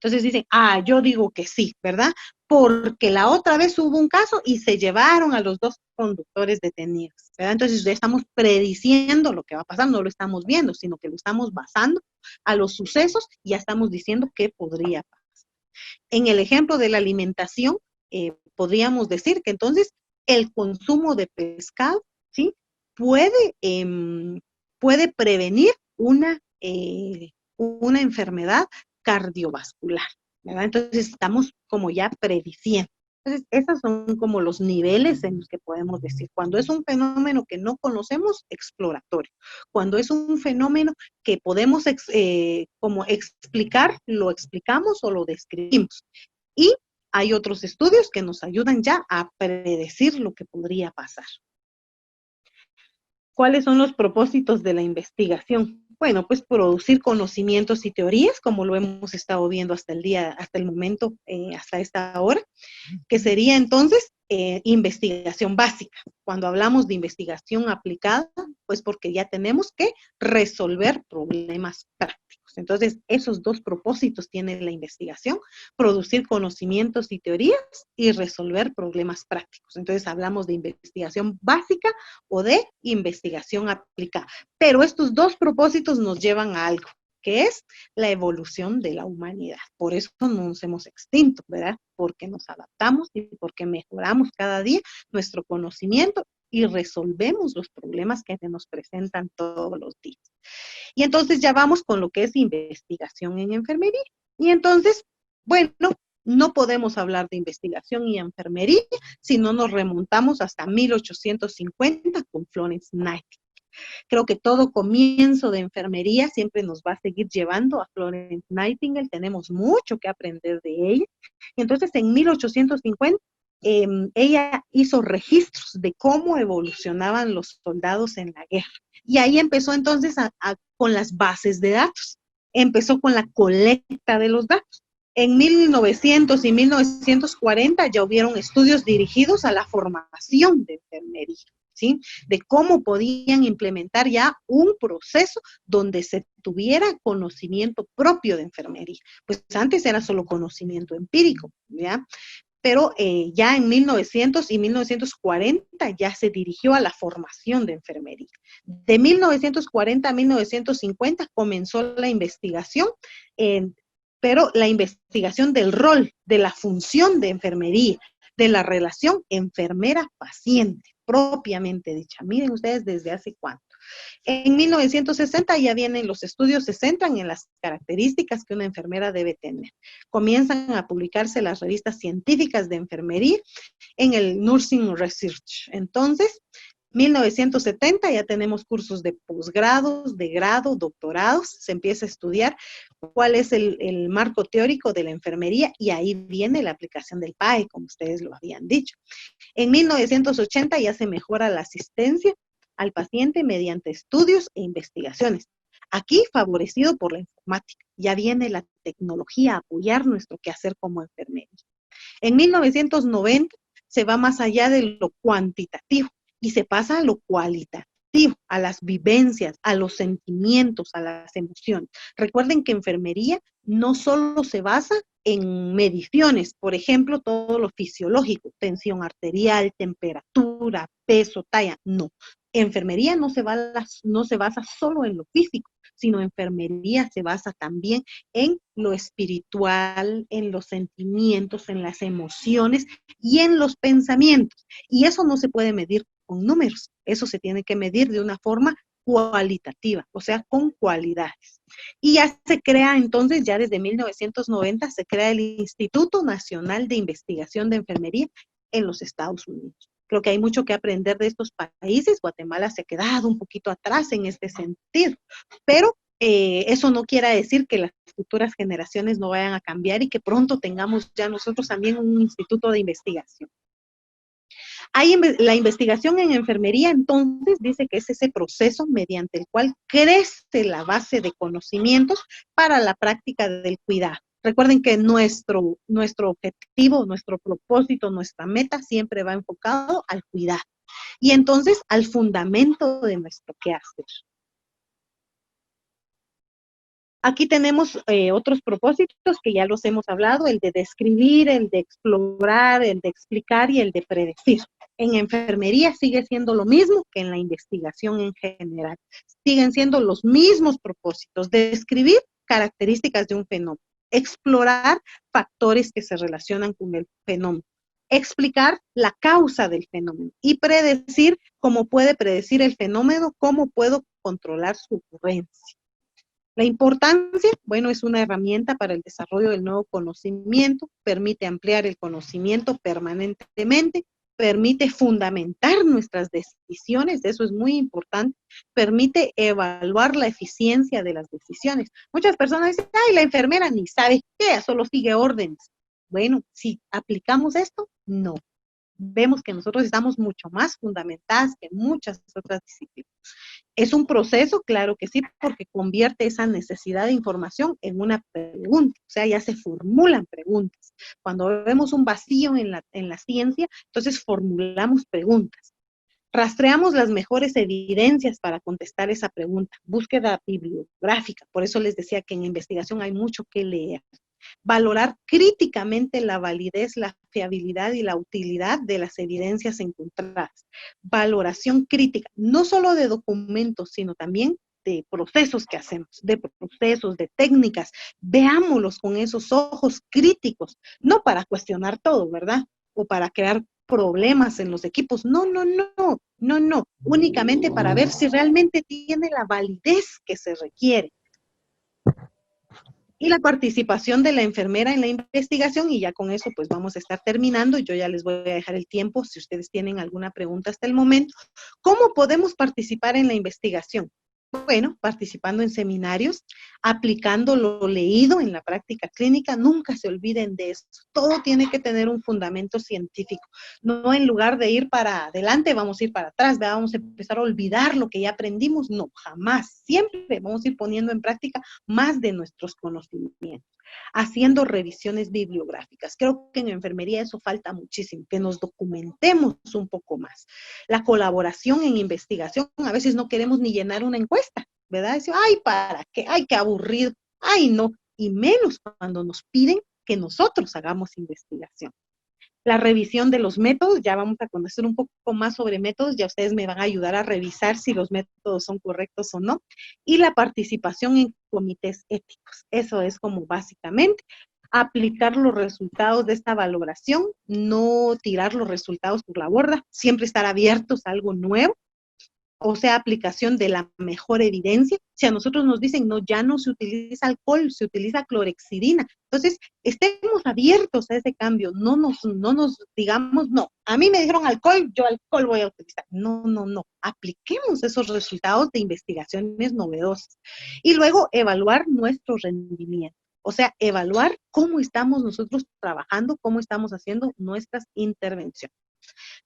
Entonces dicen, yo digo que sí, ¿verdad? Porque la otra vez hubo un caso y se llevaron a los dos conductores detenidos, ¿verdad? Entonces ya estamos prediciendo lo que va a pasar, no lo estamos viendo, sino que lo estamos basando a los sucesos y ya estamos diciendo qué podría pasar. En el ejemplo de la alimentación, podríamos decir que entonces el consumo de pescado, ¿sí? Puede prevenir una enfermedad cardiovascular, ¿verdad? Entonces estamos como ya prediciendo. Entonces, esos son como los niveles en los que podemos decir. Cuando es un fenómeno que no conocemos, exploratorio. Cuando es un fenómeno que podemos como explicar, lo explicamos o lo describimos. Y hay otros estudios que nos ayudan ya a predecir lo que podría pasar. ¿Cuáles son los propósitos de la investigación? Bueno, pues producir conocimientos y teorías, como lo hemos estado viendo hasta el momento, hasta esta hora, que sería entonces investigación básica. Cuando hablamos de investigación aplicada, pues porque ya tenemos que resolver problemas prácticos. Entonces, esos dos propósitos tiene la investigación: producir conocimientos y teorías y resolver problemas prácticos. Entonces, hablamos de investigación básica o de investigación aplicada. Pero estos dos propósitos nos llevan a algo, que es la evolución de la humanidad. Por eso no nos hemos extinto, ¿verdad? Porque nos adaptamos y porque mejoramos cada día nuestro conocimiento y resolvemos los problemas que se nos presentan todos los días. Y entonces ya vamos con lo que es investigación en enfermería. Y entonces, bueno, No podemos hablar de investigación y enfermería si no nos remontamos hasta 1850 con Florence Nightingale. Creo que todo comienzo de enfermería siempre nos va a seguir llevando a Florence Nightingale. Tenemos mucho que aprender de ella. Entonces, en 1850, ella hizo registros de cómo evolucionaban los soldados en la guerra. Y ahí empezó entonces con las bases de datos. Empezó con la colecta de los datos. En 1900 y 1940 ya hubieron estudios dirigidos a la formación de enfermería, ¿sí? De cómo podían implementar ya un proceso donde se tuviera conocimiento propio de enfermería. Pues antes era solo conocimiento empírico, ¿ya? Pero ya en 1900 y 1940 ya se dirigió a la formación de enfermería. De 1940 a 1950 comenzó la investigación, pero la investigación del rol, de la función de enfermería, de la relación enfermera-paciente, propiamente dicha. Miren ustedes desde hace cuánto. En 1960 ya vienen los estudios, se centran en las características que una enfermera debe tener. Comienzan a publicarse las revistas científicas de enfermería en el Nursing Research. Entonces, 1970 ya tenemos cursos de posgrados, de grado, doctorados, se empieza a estudiar cuál es el marco teórico de la enfermería y ahí viene la aplicación del PAE, como ustedes lo habían dicho. En 1980 ya se mejora la asistencia al paciente mediante estudios e investigaciones. Aquí favorecido por la informática. Ya viene la tecnología a apoyar nuestro quehacer como enfermeros. En 1990 se va más allá de lo cuantitativo y se pasa a lo cualitativo, a las vivencias, a los sentimientos, a las emociones. Recuerden que enfermería no solo se basa en mediciones, por ejemplo, todo lo fisiológico, tensión arterial, temperatura, peso, talla, no. Enfermería no se basa solo en lo físico, sino enfermería se basa también en lo espiritual, en los sentimientos, en las emociones y en los pensamientos. Y eso no se puede medir con números, eso se tiene que medir de una forma cualitativa, o sea, con cualidades. Y ya se crea entonces, ya desde 1990, se crea el Instituto Nacional de Investigación de Enfermería en los Estados Unidos. Creo que hay mucho que aprender de estos países. Guatemala se ha quedado un poquito atrás en este sentido, pero eso no quiere decir que las futuras generaciones no vayan a cambiar y que pronto tengamos ya nosotros también un instituto de investigación. La investigación en enfermería, entonces, dice que es ese proceso mediante el cual crece la base de conocimientos para la práctica del cuidado. Recuerden que nuestro objetivo, nuestro propósito, nuestra meta siempre va enfocado al cuidado y entonces al fundamento de nuestro quehacer. Aquí tenemos otros propósitos que ya los hemos hablado, el de describir, el de explorar, el de explicar y el de predecir. En enfermería sigue siendo lo mismo que en la investigación en general. Siguen siendo los mismos propósitos, describir características de un fenómeno, explorar factores que se relacionan con el fenómeno, explicar la causa del fenómeno y predecir cómo puede predecir el fenómeno, cómo puedo controlar su ocurrencia. La importancia, bueno, es una herramienta para el desarrollo del nuevo conocimiento, permite ampliar el conocimiento permanentemente, permite fundamentar nuestras decisiones, eso es muy importante, permite evaluar la eficiencia de las decisiones. Muchas personas dicen, ay, la enfermera ni sabe qué, solo sigue órdenes. Bueno, si aplicamos esto, no. Vemos que nosotros estamos mucho más fundamentadas que muchas otras disciplinas. ¿Es un proceso? Claro que sí, porque convierte esa necesidad de información en una pregunta, o sea, ya se formulan preguntas. Cuando vemos un vacío en la ciencia, entonces formulamos preguntas. Rastreamos las mejores evidencias para contestar esa pregunta, búsqueda bibliográfica, por eso les decía que en investigación hay mucho que leer. Valorar críticamente la validez, la fiabilidad y la utilidad de las evidencias encontradas. Valoración crítica, no solo de documentos, sino también de procesos que hacemos, de procesos, de técnicas. Veámoslos con esos ojos críticos, no para cuestionar todo, ¿verdad? O para crear problemas en los equipos. No, únicamente para ver si realmente tiene la validez que se requiere. Y la participación de la enfermera en la investigación, y ya con eso pues vamos a estar terminando. Yo ya les voy a dejar el tiempo si ustedes tienen alguna pregunta hasta el momento. ¿Cómo podemos participar en la investigación? Bueno, participando en seminarios, aplicando lo leído en la práctica clínica, nunca se olviden de eso. Todo tiene que tener un fundamento científico. No en lugar de ir para adelante, vamos a ir para atrás, vamos a empezar a olvidar lo que ya aprendimos. No, jamás. Siempre vamos a ir poniendo en práctica más de nuestros conocimientos, haciendo revisiones bibliográficas. Creo que en enfermería eso falta muchísimo, que nos documentemos un poco más. La colaboración en investigación, a veces no queremos ni llenar una encuesta, ¿verdad? Decimos, ay, ¿para qué? Ay, qué aburrido. Ay, no. Y menos cuando nos piden que nosotros hagamos investigación. La revisión de los métodos, ya vamos a conocer un poco más sobre métodos, ya ustedes me van a ayudar a revisar si los métodos son correctos o no. Y la participación en comités éticos, eso es como básicamente aplicar los resultados de esta valoración, no tirar los resultados por la borda, siempre estar abiertos a algo nuevo, o sea, aplicación de la mejor evidencia. Si a nosotros nos dicen, no, ya no se utiliza alcohol, se utiliza clorexidina, entonces estemos abiertos a ese cambio, no nos digamos, no, a mí me dijeron alcohol, yo alcohol voy a utilizar. No, no, no, apliquemos esos resultados de investigaciones novedosas. Y luego evaluar nuestro rendimiento. O sea, evaluar cómo estamos nosotros trabajando, cómo estamos haciendo nuestras intervenciones.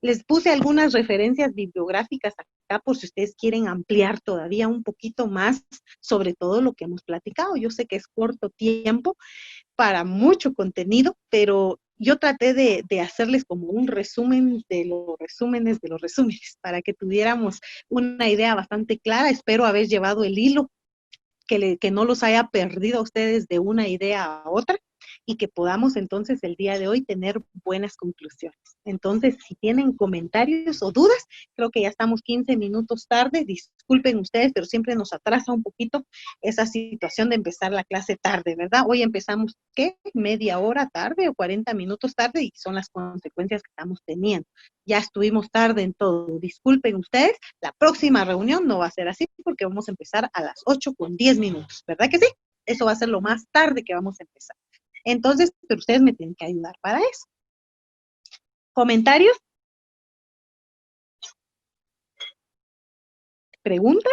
Les puse algunas referencias bibliográficas acá por si ustedes quieren ampliar todavía un poquito más sobre todo lo que hemos platicado. Yo sé que es corto tiempo para mucho contenido, pero yo traté de hacerles como un resumen de los resúmenes de los resúmenes para que tuviéramos una idea bastante clara. Espero haber llevado el hilo, que no los haya perdido a ustedes de una idea a otra y que podamos entonces el día de hoy tener buenas conclusiones. Entonces, si tienen comentarios o dudas, creo que ya estamos 15 minutos tarde, disculpen ustedes, pero siempre nos atrasa un poquito esa situación de empezar la clase tarde, ¿verdad? Hoy empezamos, ¿qué? Media hora tarde o 40 minutos tarde y son las consecuencias que estamos teniendo. Ya estuvimos tarde en todo, disculpen ustedes, la próxima reunión no va a ser así porque vamos a empezar a las 8:10, ¿verdad que sí? Eso va a ser lo más tarde que vamos a empezar. Entonces, pero ustedes me tienen que ayudar para eso. ¿Comentarios? ¿Preguntas?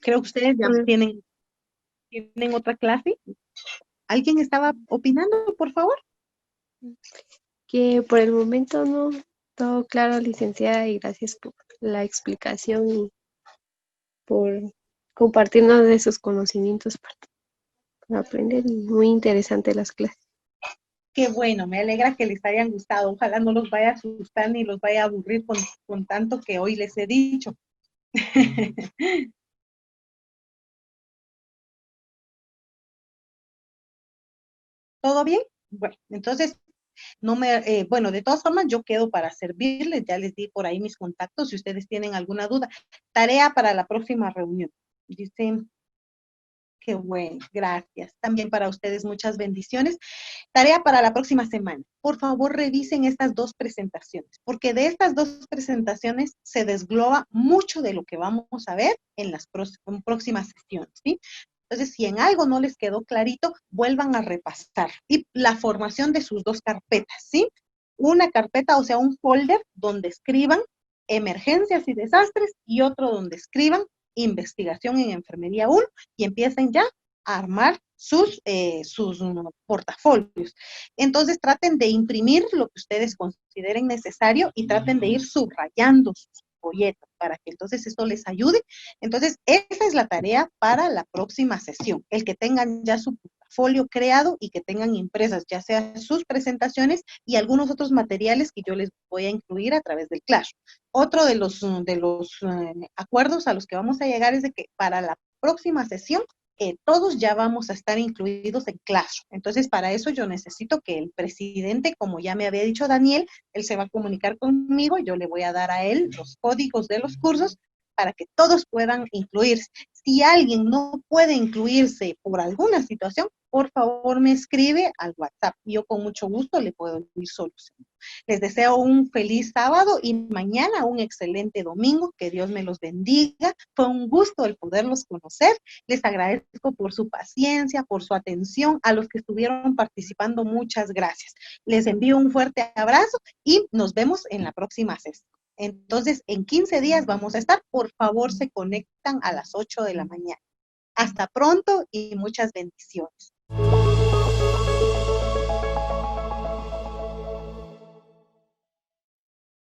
Creo que ustedes ya tienen otra clase. ¿Alguien estaba opinando, por favor? Que por el momento no, todo claro, licenciada, y gracias por la explicación y por compartirnos de sus conocimientos para aprender. Muy interesante las clases. Qué bueno, me alegra que les hayan gustado. Ojalá no los vaya a asustar ni los vaya a aburrir con tanto que hoy les he dicho. ¿Todo bien? Bueno, entonces, bueno, de todas formas, yo quedo para servirles, ya les di por ahí mis contactos, si ustedes tienen alguna duda. Tarea para la próxima reunión. Dicen, qué bueno, gracias. También para ustedes muchas bendiciones. Tarea para la próxima semana. Por favor, revisen estas dos presentaciones, porque de estas dos presentaciones se desgloba mucho de lo que vamos a ver en las próximas sesiones, ¿sí? Entonces, si en algo no les quedó clarito, vuelvan a repasar. Y la formación de sus dos carpetas, ¿sí? Una carpeta, o sea, un folder donde escriban emergencias y desastres y otro donde escriban investigación en enfermería 1 y empiecen ya a armar sus portafolios. Entonces traten de imprimir lo que ustedes consideren necesario y traten de ir subrayando sus folletos para que entonces esto les ayude. Entonces esa es la tarea para la próxima sesión, el que tengan ya su portafolio creado y que tengan impresas ya sea sus presentaciones y algunos otros materiales que yo les voy a incluir a través del Clash. Otro de los acuerdos a los que vamos a llegar es de que para la próxima sesión todos ya vamos a estar incluidos en Clash. Entonces, para eso yo necesito que el presidente, como ya me había dicho Daniel, él se va a comunicar conmigo, yo le voy a dar a él los códigos de los cursos para que todos puedan incluirse. Si alguien no puede incluirse por alguna situación, por favor me escribe al WhatsApp. Yo con mucho gusto le puedo ir solucionando. Les deseo un feliz sábado y mañana un excelente domingo. Que Dios me los bendiga. Fue un gusto el poderlos conocer. Les agradezco por su paciencia, por su atención. A los que estuvieron participando, muchas gracias. Les envío un fuerte abrazo y nos vemos en la próxima sesión. Entonces, en 15 días vamos a estar. Por favor, se conectan a las 8 de la mañana. Hasta pronto y muchas bendiciones.